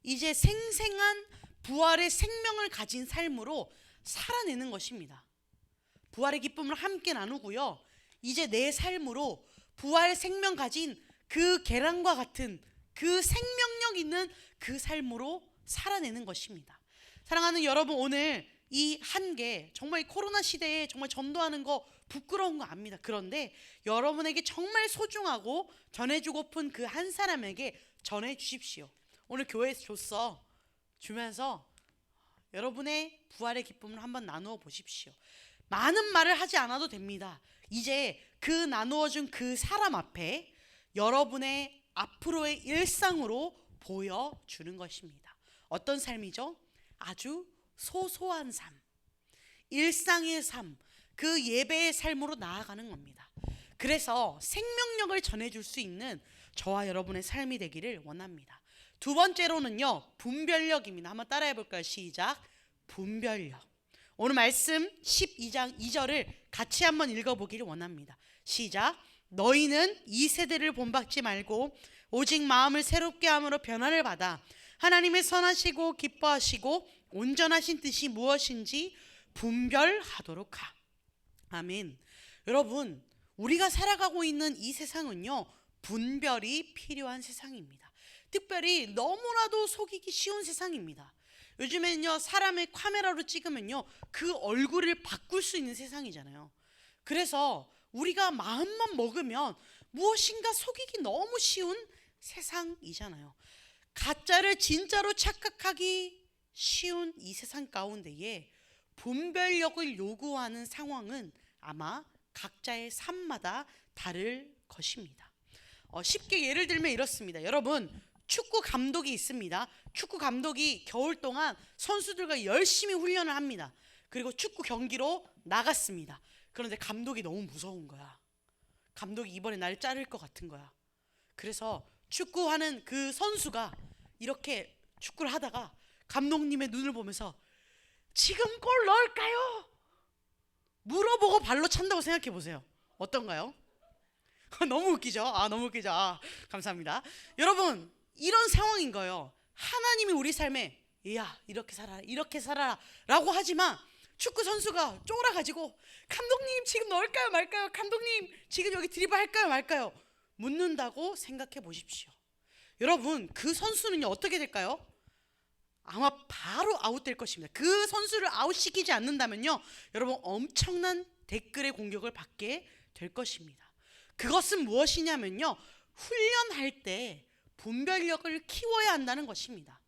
이제 생생한 부활의 생명을 가진 삶으로 살아내는 것입니다. 부활의 기쁨을 함께 나누고요, 이제 내 삶으로 부활 생명 가진 그 계란과 같은 그 생명력 있는 그 삶으로 살아내는 것입니다. 사랑하는 여러분, 오늘 이 한계, 정말 이 코로나 시대에 정말 전도하는 거 부끄러운 거 압니다. 그런데 여러분에게 정말 소중하고 전해주고픈 그 한 사람에게 전해주십시오. 오늘 교회에서 줬어. 주면서 여러분의 부활의 기쁨을 한번 나누어 보십시오. 많은 말을 하지 않아도 됩니다. 이제 그 나누어준 그 사람 앞에 여러분의 앞으로의 일상으로 보여주는 것입니다. 어떤 삶이죠? 아주 소소한 삶, 일상의 삶, 그 예배의 삶으로 나아가는 겁니다. 그래서 생명력을 전해줄 수 있는 저와 여러분의 삶이 되기를 원합니다. 두 번째로는요, 분별력입니다. 한번 따라해 볼까요? 시작. 분별력. 오늘 말씀 12장 2절을 같이 한번 읽어보기를 원합니다. 시작. 너희는 이 세대를 본받지 말고 오직 마음을 새롭게 함으로 변화를 받아 하나님의 선하시고 기뻐하시고 온전하신 뜻이 무엇인지 분별하도록 하. 아멘. 여러분, 우리가 살아가고 있는 이 세상은요, 분별이 필요한 세상입니다. 특별히 너무나도 속이기 쉬운 세상입니다. 요즘에는요, 사람의 카메라로 찍으면요, 그 얼굴을 바꿀 수 있는 세상이잖아요. 그래서 우리가 마음만 먹으면 무엇인가 속이기 너무 쉬운 세상이잖아요. 가짜를 진짜로 착각하기 쉬운 이 세상 가운데에 분별력을 요구하는 상황은 아마 각자의 삶마다 다를 것입니다. 쉽게 예를 들면 이렇습니다. 여러분, 축구 감독이 있습니다. 축구 감독이 겨울 동안 선수들과 열심히 훈련을 합니다. 그리고 축구 경기로 나갔습니다. 그런데 감독이 너무 무서운 거야. 감독이 이번에 날 자를 것 같은 거야. 그래서 축구하는 그 선수가 이렇게 축구를 하다가 감독님의 눈을 보면서 지금 골 넣을까요? 물어보고 발로 찬다고 생각해 보세요. 어떤가요? 너무 웃기죠? 너무 웃기죠? 감사합니다. 여러분, 이런 상황인 거예요. 하나님이 우리 삶에 야, 이렇게 살아라, 이렇게 살아라 라고 하지만 축구 선수가 쫄아가지고 감독님 지금 넣을까요 말까요? 감독님 지금 여기 드리블 할까요 말까요? 묻는다고 생각해 보십시오. 여러분, 그 선수는요, 어떻게 될까요? 아마 바로 아웃될 것입니다. 그 선수를 아웃시키지 않는다면요, 여러분 엄청난 댓글의 공격을 받게 될 것입니다. 그것은 무엇이냐면요, 훈련할 때 분별력을 키워야 한다는 것입니다.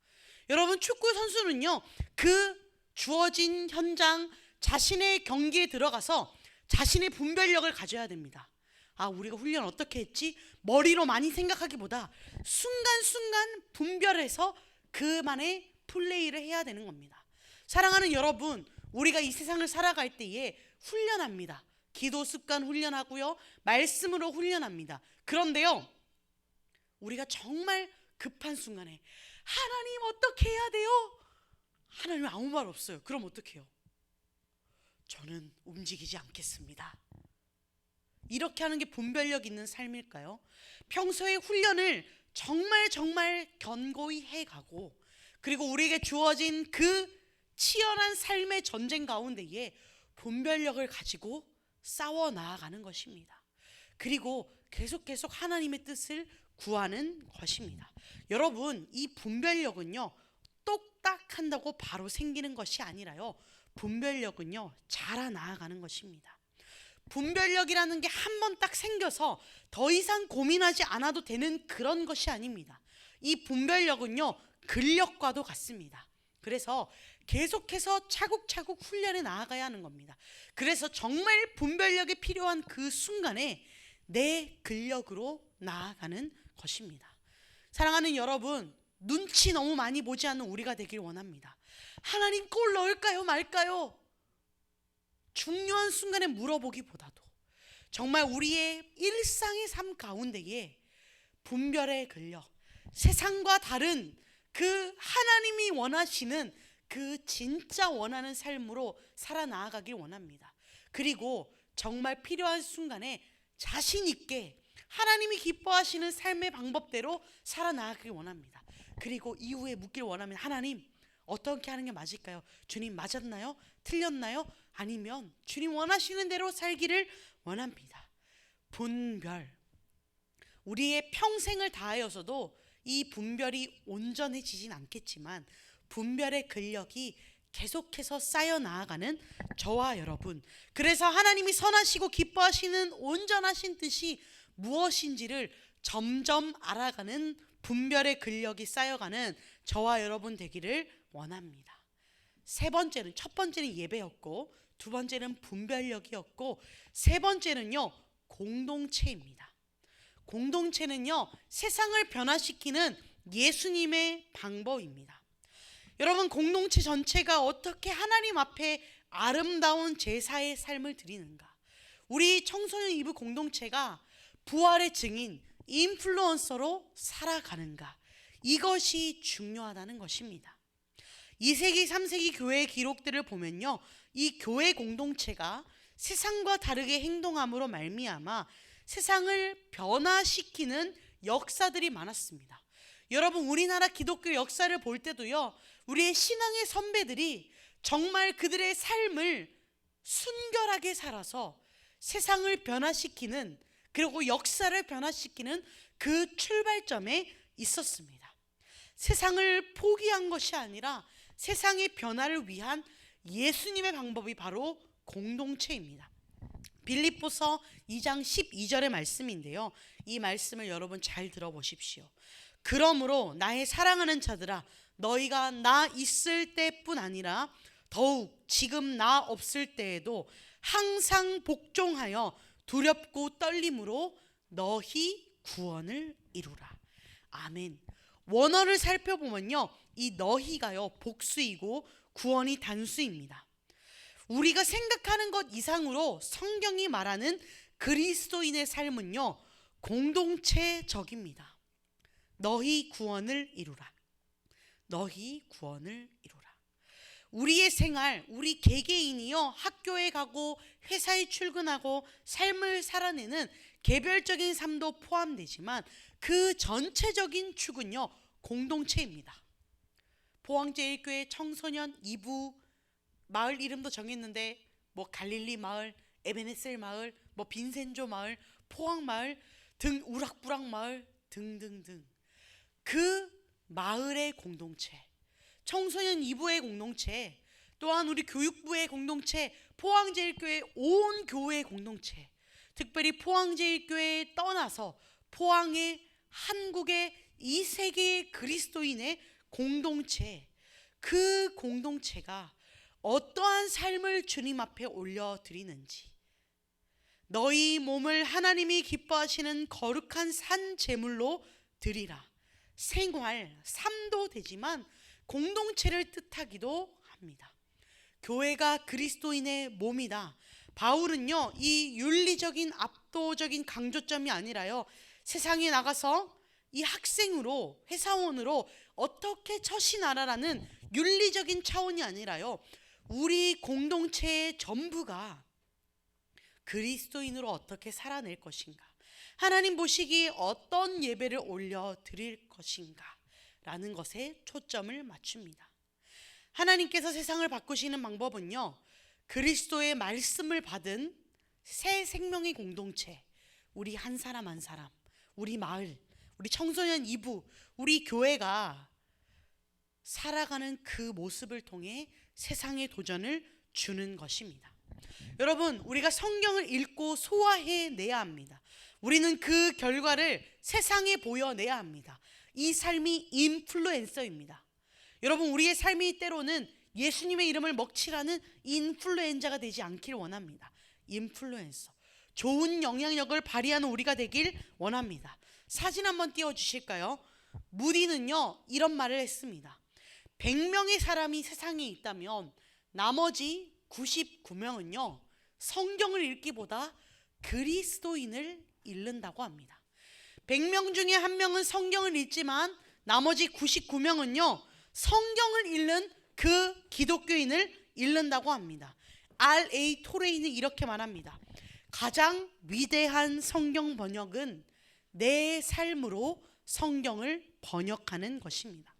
여러분, 축구 선수는요, 그 주어진 현장, 자신의 경기에 들어가서 자신의 분별력을 가져야 됩니다. 아, 우리가 훈련 어떻게 했지? 머리로 많이 생각하기보다 순간순간 분별해서 그만의 플레이를 해야 되는 겁니다. 사랑하는 여러분, 우리가 이 세상을 살아갈 때에 훈련합니다. 기도 습관 훈련하고요, 말씀으로 훈련합니다. 그런데요, 우리가 정말 급한 순간에 하나님 어떻게 해야 돼요? 하나님 아무 말 없어요. 그럼 어떻게 해요? 저는 움직이지 않겠습니다. 이렇게 하는 게 분별력 있는 삶일까요? 평소에 훈련을 정말 견고히 해가고, 그리고 우리에게 주어진 그 치열한 삶의 전쟁 가운데에 분별력을 가지고 싸워 나아가는 것입니다. 그리고 계속 하나님의 뜻을 구하는 것입니다. 여러분, 이 분별력은요, 똑딱 한다고 바로 생기는 것이 아니라요, 분별력은요, 자라 나아가는 것입니다. 분별력이라는 게 한 번 딱 생겨서 더 이상 고민하지 않아도 되는 그런 것이 아닙니다. 이 분별력은요, 근력과도 같습니다. 그래서 계속해서 차곡차곡 훈련해 나아가야 하는 겁니다. 그래서 정말 분별력이 필요한 그 순간에 내 근력으로 나아가는 것입니다. 사랑하는 여러분, 눈치 너무 많이 보지 않는 우리가 되길 원합니다. 하나님 골 넣을까요 말까요? 중요한 순간에 물어보기보다도 정말 우리의 일상의 삶 가운데에 분별의 근력, 세상과 다른 그 하나님이 원하시는 그 진짜 원하는 삶으로 살아나가길 원합니다. 그리고 정말 필요한 순간에 자신 있게 하나님이 기뻐하시는 삶의 방법대로 살아나가길 원합니다. 그리고 이후에 묻길 원하면, 하나님 어떻게 하는 게 맞을까요? 주님 맞았나요? 틀렸나요? 아니면 주님 원하시는 대로 살기를 원합니다. 분별, 우리의 평생을 다하여서도 이 분별이 온전해지진 않겠지만 분별의 근력이 계속해서 쌓여 나아가는 저와 여러분, 그래서 하나님이 선하시고 기뻐하시는 온전하신 뜻이 무엇인지를 점점 알아가는 분별의 근력이 쌓여가는 저와 여러분 되기를 원합니다. 첫 번째는 예배였고, 두 번째는 분별력이었고, 세 번째는요, 공동체입니다. 공동체는요, 세상을 변화시키는 예수님의 방법입니다. 여러분, 공동체 전체가 어떻게 하나님 앞에 아름다운 제사의 삶을 드리는가? 우리 청소년 이브 공동체가 부활의 증인, 인플루언서로 살아가는가? 이것이 중요하다는 것입니다. 2세기, 3세기 교회의 기록들을 보면요, 이 교회 공동체가 세상과 다르게 행동함으로 말미암아 세상을 변화시키는 역사들이 많았습니다. 여러분, 우리나라 기독교 역사를 볼 때도요, 우리의 신앙의 선배들이 정말 그들의 삶을 순결하게 살아서 세상을 변화시키는, 그리고 역사를 변화시키는 그 출발점에 있었습니다. 세상을 포기한 것이 아니라 세상의 변화를 위한 예수님의 방법이 바로 공동체입니다. 빌립보서 2장 12절의 말씀인데요, 이 말씀을 여러분 잘 들어보십시오. 그러므로 나의 사랑하는 자들아, 너희가 나 있을 때뿐 아니라 더욱 지금 나 없을 때에도 항상 복종하여 두렵고 떨림으로 너희 구원을 이루라. 아멘. 원어를 살펴보면요, 이 너희가요 복수이고 구원이 단수입니다. 우리가 생각하는 것 이상으로 성경이 말하는 그리스도인의 삶은요, 공동체적입니다. 너희 구원을 이루라. 너희 구원을 이루라. 우리의 생활, 우리 개개인이요, 학교에 가고 회사에 출근하고 삶을 살아내는 개별적인 삶도 포함되지만 그 전체적인 축은요, 공동체입니다. 포항제일교회 청소년 2부 마을 이름도 정했는데, 뭐 갈릴리 마을, 에베네셀 마을, 뭐 빈센조 마을, 포항 마을 등, 우락부락 마을 등등등, 그 마을의 공동체, 청소년 2부의 공동체, 또한 우리 교육부의 공동체, 포항제일교회 온 교회의 공동체, 특별히 포항제일교회에 떠나서 포항의 한국의 이 세계의 그리스도인의 공동체, 그 공동체가 어떠한 삶을 주님 앞에 올려드리는지, 너희 몸을 하나님이 기뻐하시는 거룩한 산 제물로 드리라. 생활, 삶도 되지만 공동체를 뜻하기도 합니다. 교회가 그리스도인의 몸이다. 바울은요, 이 윤리적인 압도적인 강조점이 아니라요, 세상에 나가서 이 학생으로, 회사원으로 어떻게 처신하라라는 윤리적인 차원이 아니라요, 우리 공동체의 전부가 그리스도인으로 어떻게 살아낼 것인가, 하나님 보시기에 어떤 예배를 올려드릴 것인가 라는 것에 초점을 맞춥니다. 하나님께서 세상을 바꾸시는 방법은요, 그리스도의 말씀을 받은 새 생명의 공동체, 우리 한 사람 한 사람, 우리 마을, 우리 청소년 2부, 우리 교회가 살아가는 그 모습을 통해 세상에 도전을 주는 것입니다. 여러분, 우리가 성경을 읽고 소화해내야 합니다. 우리는 그 결과를 세상에 보여내야 합니다. 이 삶이 인플루엔서입니다. 여러분, 우리의 삶이 때로는 예수님의 이름을 먹칠하는 인플루엔자가 되지 않길 원합니다. 인플루엔서, 좋은 영향력을 발휘하는 우리가 되길 원합니다. 사진 한번 띄워주실까요? 무디는요, 이런 말을 했습니다. 100명의 사람이 세상에 있다면 나머지 99명은요 성경을 읽기보다 그리스도인을 읽는다고 합니다. 100명 중에 한 명은 성경을 읽지만 나머지 99명은요 성경을 읽는 그 기독교인을 읽는다고 합니다. R.A. 토레이는 이렇게 말합니다. 가장 위대한 성경 번역은 내 삶으로 성경을 번역하는 것입니다.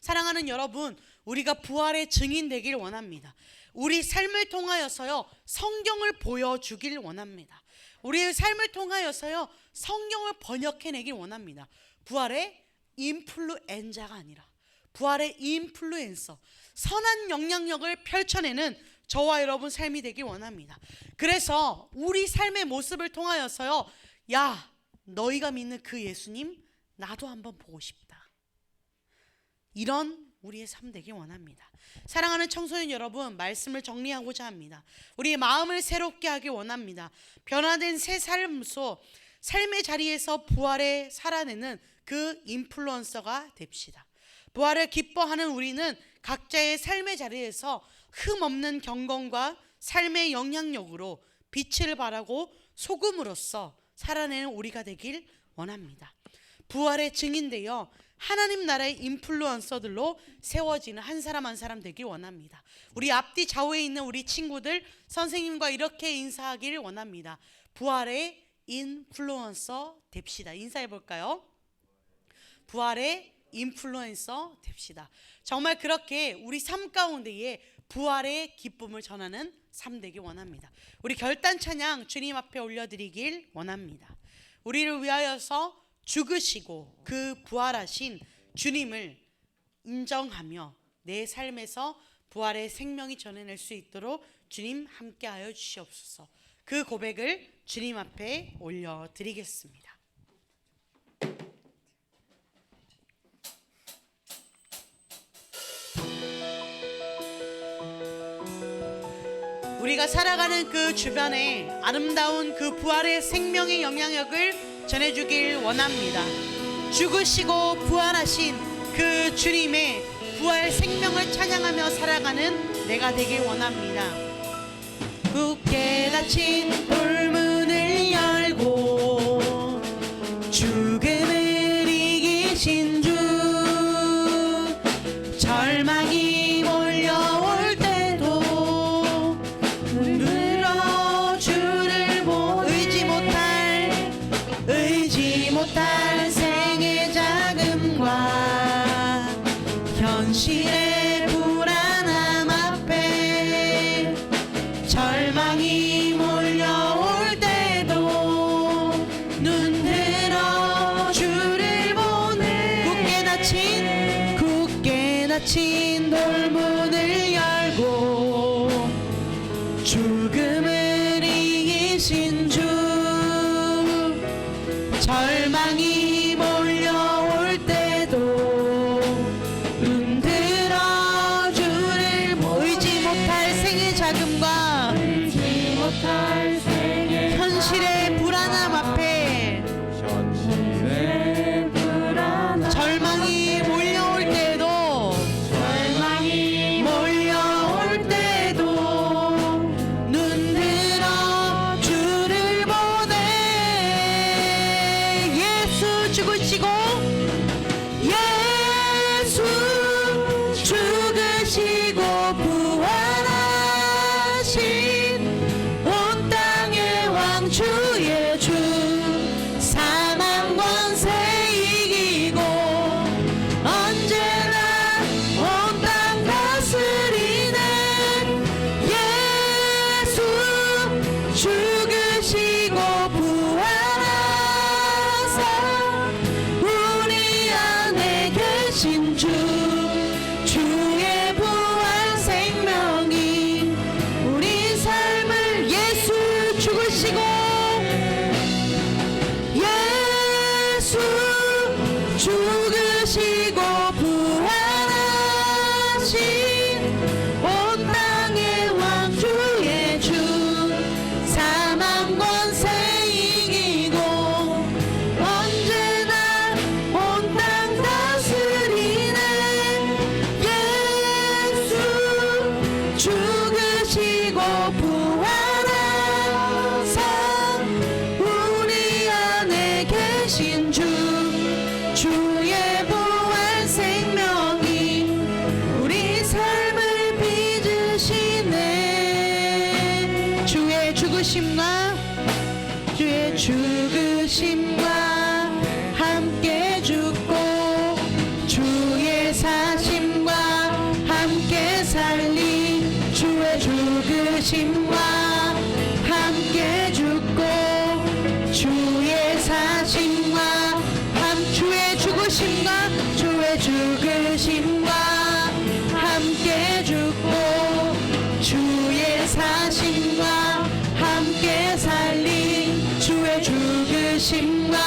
사랑하는 여러분, 우리가 부활의 증인 되길 원합니다. 우리 삶을 통하여서요 성경을 보여주길 원합니다. 우리의 삶을 통하여서요 성경을 번역해내길 원합니다. 부활의 인플루엔자가 아니라 부활의 인플루엔서, 선한 영향력을 펼쳐내는 저와 여러분 삶이 되길 원합니다. 그래서 우리 삶의 모습을 통하여서요, 야, 너희가 믿는 그 예수님 나도 한번 보고 싶다, 이런 우리의 삶 되길 원합니다. 사랑하는 청소년 여러분, 말씀을 정리하고자 합니다. 우리의 마음을 새롭게 하길 원합니다. 변화된 새 삶소, 삶의 자리에서 부활에 살아내는 그 인플루언서가 됩시다. 부활을 기뻐하는 우리는 각자의 삶의 자리에서 흠없는 경건과 삶의 영향력으로 빛을 발하고 소금으로써 살아내는 우리가 되길 원합니다. 부활의 증인되어 하나님 나라의 인플루언서들로 세워지는 한 사람 한 사람 되길 원합니다. 우리 앞뒤 좌우에 있는 우리 친구들, 선생님과 이렇게 인사하기를 원합니다. 부활의 인플루언서 됩시다. 인사해 볼까요? 부활의 인플루언서 됩시다. 정말 그렇게 우리 삶 가운데에 부활의 기쁨을 전하는 삶 되길 원합니다. 우리 결단 찬양 주님 앞에 올려드리길 원합니다. 우리를 위하여서 죽으시고 그 부활하신 주님을 인정하며 내 삶에서 부활의 생명이 전해낼 수 있도록 주님 함께하여 주시옵소서. 그 고백을 주님 앞에 올려드리겠습니다. 우리가 살아가는 그 주변에 아름다운 그 부활의 생명의 영향력을 전해주길 원합니다. 죽으시고 부활하신 그 주님의 부활 생명을 찬양하며 살아가는 내가 되길 원합니다. 굳게 닫힌 돌문을 열고 죽음을 이기신 주, 절망이 몰려올 때도 눈으로 주를 의지 못할 생의 자금과 현실의 불안함 앞에 절망이 몰려 닫힌 돌문을 열고 죽음을 이기신 주, 절망이 몰려올 때도 눈들어 주를 보이지 못할 생의 자금과 못할 생의 현실의 불안함 앞에 현실의 불안함 절망이 몰려올 때도 절망이 몰려올 때도 눈들어 주를 보내. 예수 죽으시고 예수 죽으시고 부활하신 온 땅의 왕 주의 주, 사망 권세 이기고 언제나 온 땅 다스리는 예수 죽으시고 부활하사 우리 안에 계신 주, 주의 부활 생명이 우리 삶을 예수 죽으시고 예수 죽으시고 부활하신 온 땅의 왕 주의 주, 사망 권세 이기고 언제나 온 땅 다스리는 예수 죽으시고 부활하사 우리 안에 계신 주, 주의 부활 생명이 우리 삶을 빚으시네. 주의 죽으심과 주의 죽으심과 함께 죽고 주의 사심과 함께 살리, 주의 죽으심과 함께 죽고 주의 사심과 주의 죽으심과 주의 죽으심과 함께 죽고 주의 사심과 함께 살리, 주의 죽으심과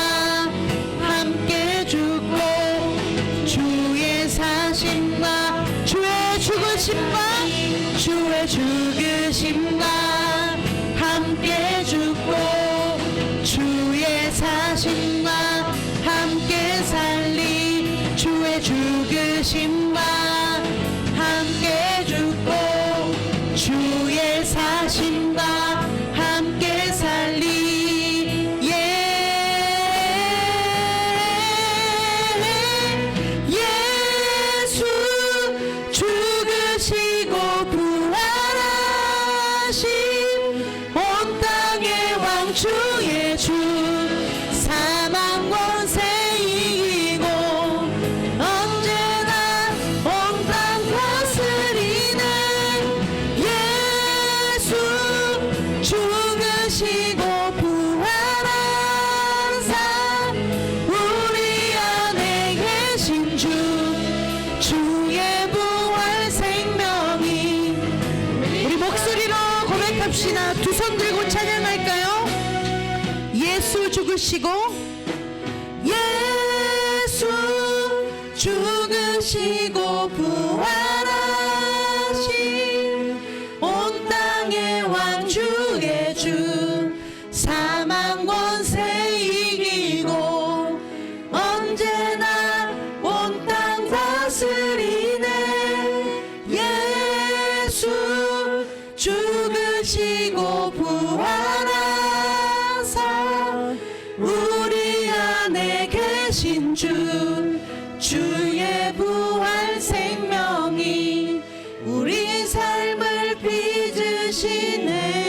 함께 죽고 주의 사심과 주의 죽으심과 주의 죽으심과 함께 죽고 주의 사심과 함께 살리, 주의 죽으심과 함께 죽고 주의 사심과 함께 살리. 예수 죽으시고 부활하신 온 땅의 왕 주의 주, 사망 권세 이기고 언제나 온 땅 다스리는 예수 죽으시고 부활하사 우리 안에 계신 주, 주의 부활 생명이. 우리 목소리로 고백합시다. 두 손 들고 찬양할까요? 예수 죽으시고 예수 죽으시고 부활하신 온 땅의 왕 주의 주, 사망 권세 이기고 언제나 온 땅 다스리는 예수 죽으시고 부활하사 우리 안에 계신 주, 주의 부활 생명이 우리 삶을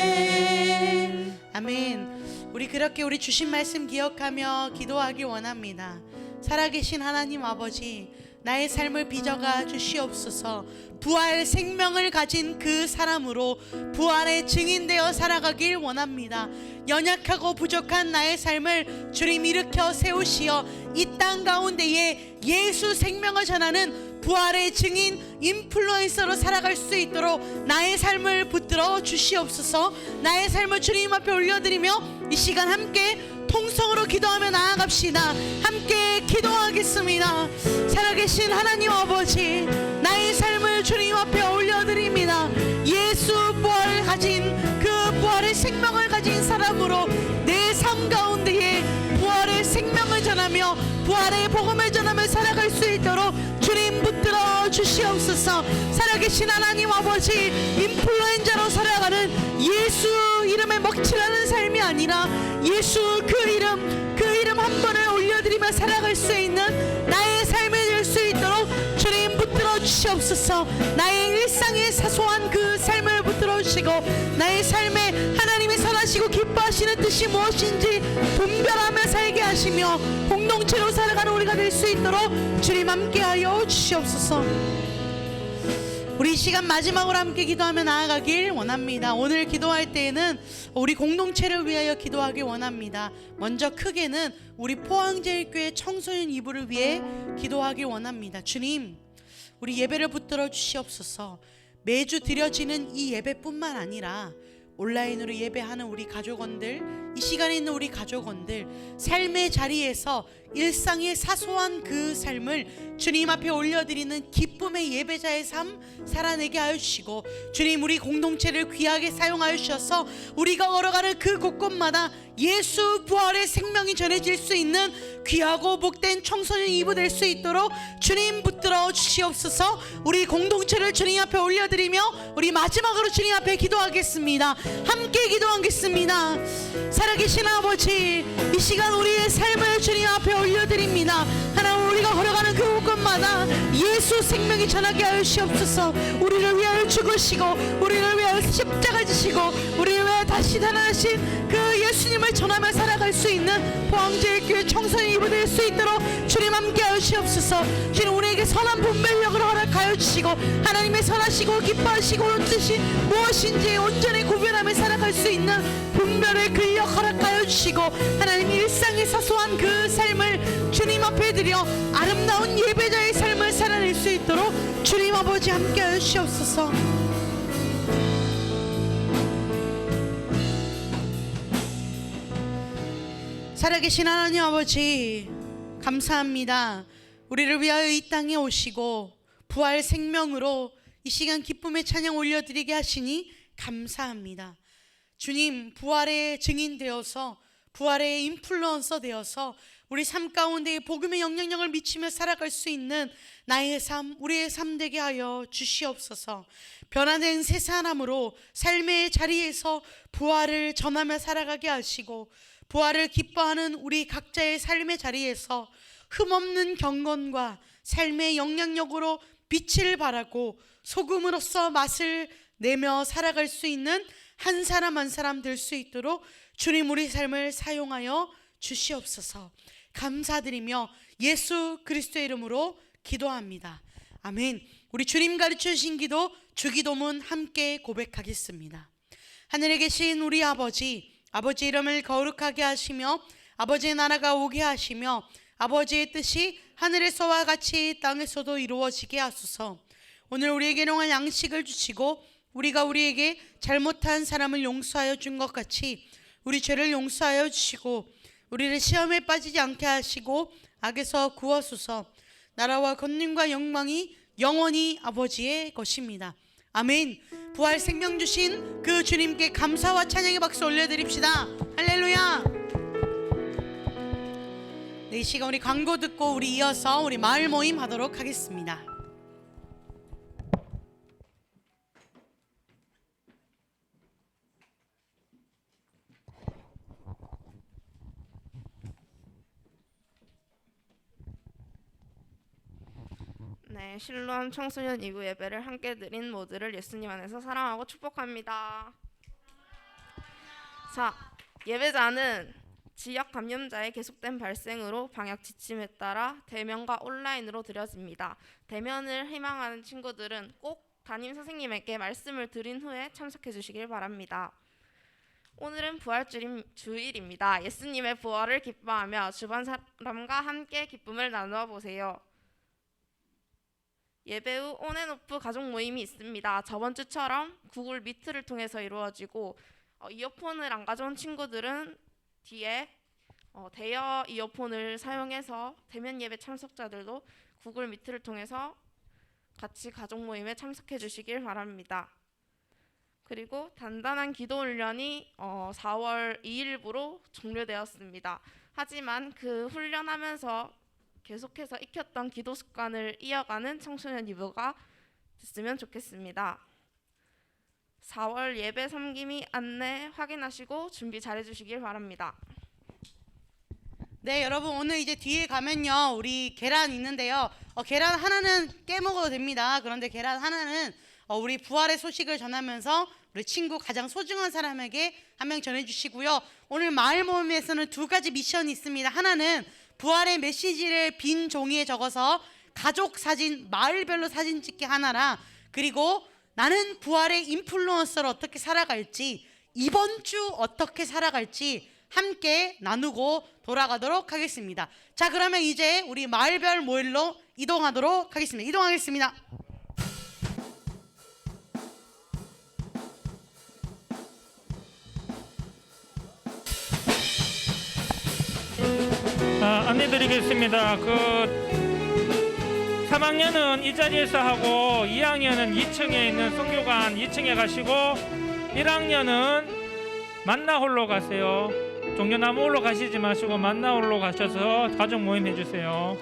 빚으시네. 아멘. 우리 그렇게 우리 주신 말씀 기억하며 기도하기 원합니다. 살아계신 하나님 아버지, 나의 삶을 빚어가 주시옵소서. 부활 생명을 가진 그 사람으로 부활의 증인되어 살아가길 원합니다. 연약하고 부족한 나의 삶을 주님 일으켜 세우시어 이 땅 가운데에 예수 생명을 전하는 부활의 증인 인플루언서로 살아갈 수 있도록 나의 삶을 붙들어 주시옵소서. 나의 삶을 주님 앞에 올려드리며 이 시간 함께 통성으로 기도하며 나아갑시다. 함께 기도하겠습니다. 살아계신 하나님 아버지, 나의 삶을 주님 앞에 올려드립니다. 예수 부활을 가진 그 부활의 생명을 가진 사람으로 내 삶 가운데에 부활의 생명을 전하며 부활의 복음을 전하며 살아갈 수 있도록 주님 붙들어 주시옵소서. 살아계신 하나님 아버지, 인플루엔자로 살아가는 예수 이름에 먹칠하는 삶이 아니라 예수 그 이름 한 번을 올려드리며 살아갈 수 있는 나의 삶이 될 수 있도록 주님 붙들어 주시옵소서. 나의 일상의 사소한 그 삶을 붙들어 주시고 나의 삶에 하나님이 선하시고 기뻐하시는 뜻이 무엇인지 분별하며 살게 하시며 공동체로 살아가는 우리가 될 수 있도록 주님 함께하여 주시옵소서. 우리 이 시간 마지막으로 함께 기도하며 나아가길 원합니다. 오늘 기도할 때에는 우리 공동체를 위하여 기도하길 원합니다. 먼저 크게는 우리 포항제일교회 청소년 이부를 위해 기도하길 원합니다. 주님, 우리 예배를 붙들어 주시옵소서. 매주 드려지는 이 예배뿐만 아니라 온라인으로 예배하는 우리 가족원들, 이 시간에 있는 우리 가족원들, 삶의 자리에서 일상의 사소한 그 삶을 주님 앞에 올려드리는 기쁨의 예배자의 삶 살아내게 하여 주시고, 주님 우리 공동체를 귀하게 사용하여 주셔서 우리가 걸어가는 그 곳곳마다 예수 부활의 생명이 전해질 수 있는 귀하고 복된 청소년 이부 될 수 있도록 주님 붙들어 주시옵소서. 우리 공동체를 주님 앞에 올려드리며 우리 마지막으로 주님 앞에 기도하겠습니다. 함께 기도하겠습니다. 살아계신 아버지, 이 시간 우리의 삶을 주님 앞에 올려드립니다. 하나님, 우리가 걸어가는 그 곳곳마다 예수 생명이 전하게 하여 주시옵소서. 우리를 위하여 죽으시고 우리를 위하여 십자가 지시고 우리를 위하여 다시 살아나신 그 예수님을 전하며 살아갈 수 있는 포항제일교회 청소년 이부 될 수 있도록 주님 함께 하여 주시옵소서. 주님 우리에게 선한 분별력을 허락하여 주시고 하나님의 선하시고 기뻐하시고 온 뜻이 무엇인지 온전히 구별하며 살아갈 수 있는 분별의 근력 허락하여 주시고 하나님 일상의 사소한 그 삶을 주님 앞에 드려 아름다운 예배자의 삶을 살아낼 수 있도록 주님 아버지 함께 하여 주시옵소서. 살아계신 하나님 아버지, 감사합니다. 우리를 위하여 이 땅에 오시고 부활 생명으로 이 시간 기쁨의 찬양 올려드리게 하시니 감사합니다. 주님, 부활의 증인 되어서 부활의 인플루언서 되어서 우리 삶 가운데 복음의 영향력을 미치며 살아갈 수 있는 나의 삶, 우리의 삶 되게 하여 주시옵소서. 변화된 새 사람으로 삶의 자리에서 부활을 전하며 살아가게 하시고 부활을 기뻐하는 우리 각자의 삶의 자리에서 흠없는 경건과 삶의 영향력으로 빛을 발하고 소금으로서 맛을 내며 살아갈 수 있는 한 사람 한 사람 될 수 있도록 주님 우리 삶을 사용하여 주시옵소서. 감사드리며 예수 그리스도의 이름으로 기도합니다. 아멘. 우리 주님 가르쳐 주신 기도 주기도문 함께 고백하겠습니다. 하늘에 계신 우리 아버지, 아버지 이름을 거룩하게 하시며 아버지의 나라가 오게 하시며 아버지의 뜻이 하늘에서와 같이 땅에서도 이루어지게 하소서. 오늘 우리에게 일용할 양식을 주시고 우리가 우리에게 잘못한 사람을 용서하여 준 것 같이 우리 죄를 용서하여 주시고 우리를 시험에 빠지지 않게 하시고 악에서 구하소서. 나라와 권능과 영광이 영원히 아버지의 것입니다. 아멘. 부활 생명 주신 그 주님께 감사와 찬양의 박수 올려드립시다. 할렐루야. 네, 이 시간 우리 광고 듣고 우리 이어서 우리 마을 모임 하도록 하겠습니다. 네, 실로암 청소년 2부 예배를 함께 드린 모두를 예수님 안에서 사랑하고 축복합니다. 자, 예배자는 지역 감염자의 계속된 발생으로 방역 지침에 따라 대면과 온라인으로 드려집니다. 대면을 희망하는 친구들은 꼭 담임 선생님에게 말씀을 드린 후에 참석해 주시길 바랍니다. 오늘은 부활주일입니다. 예수님의 부활을 기뻐하며 주변 사람과 함께 기쁨을 나누어 보세요. 예배 후 온앤오프 가족 모임이 있습니다. 저번 주처럼 구글 미트를 통해서 이루어지고 이어폰을 안 가져온 친구들은 뒤에 대여 이어폰을 사용해서 대면 예배 참석자들도 구글 미트를 통해서 같이 가족 모임에 참석해 주시길 바랍니다. 그리고 단단한 기도 훈련이 4월 2일부로 종료되었습니다. 하지만 그 훈련하면서 계속해서 익혔던 기도 습관을 이어가는 청소년 리브가 됐으면 좋겠습니다. 4월 예배 섬김이 안내 확인하시고 준비 잘 해주시길 바랍니다. 네, 여러분 오늘 이제 뒤에 가면요 우리 계란 있는데요. 계란 하나는 깨먹어도 됩니다. 그런데 계란 하나는 우리 부활의 소식을 전하면서 우리 친구 가장 소중한 사람에게 한 명 전해주시고요. 오늘 마을 모임에서는 두 가지 미션이 있습니다. 하나는 부활의 메시지를 빈 종이에 적어서 가족 사진, 마을별로 사진 찍기 하나랑, 그리고 나는 부활의 인플루언서로 어떻게 살아갈지, 이번 주 어떻게 살아갈지 함께 나누고 돌아가도록 하겠습니다. 자, 그러면 이제 우리 마을별 모일로 이동하도록 하겠습니다. 이동하겠습니다. 안내드리겠습니다. 3학년은 이 자리에서 하고 2학년은 2층에 있는 성교관 2층에 가시고 1학년은 만나홀로 가세요. 종려나무 홀로 가시지 마시고 만나홀로 가셔서 가족 모임 해주세요.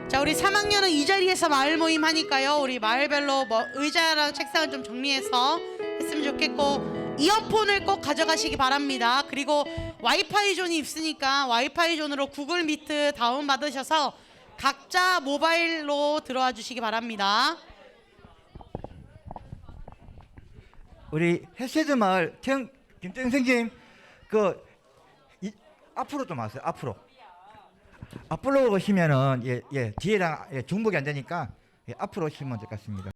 자, 우리 3학년은 이 자리에서 마을 모임 하니까요. 우리 마을별로 의자랑 책상을 좀 정리해서 했으면 좋겠고, 이어폰을 꼭 가져가시기 바랍니다. 그리고 와이파이 존이 있으니까 와이파이 존으로 구글 미트 다운 받으셔서 각자 모바일로 들어와 주시기 바랍니다. 우리 헬세드 마을 김땡 선생님 앞으로 좀 하세요. 앞으로 오시면은 뒤에랑 중복이 안 되니까 앞으로 오시면 될 것 같습니다.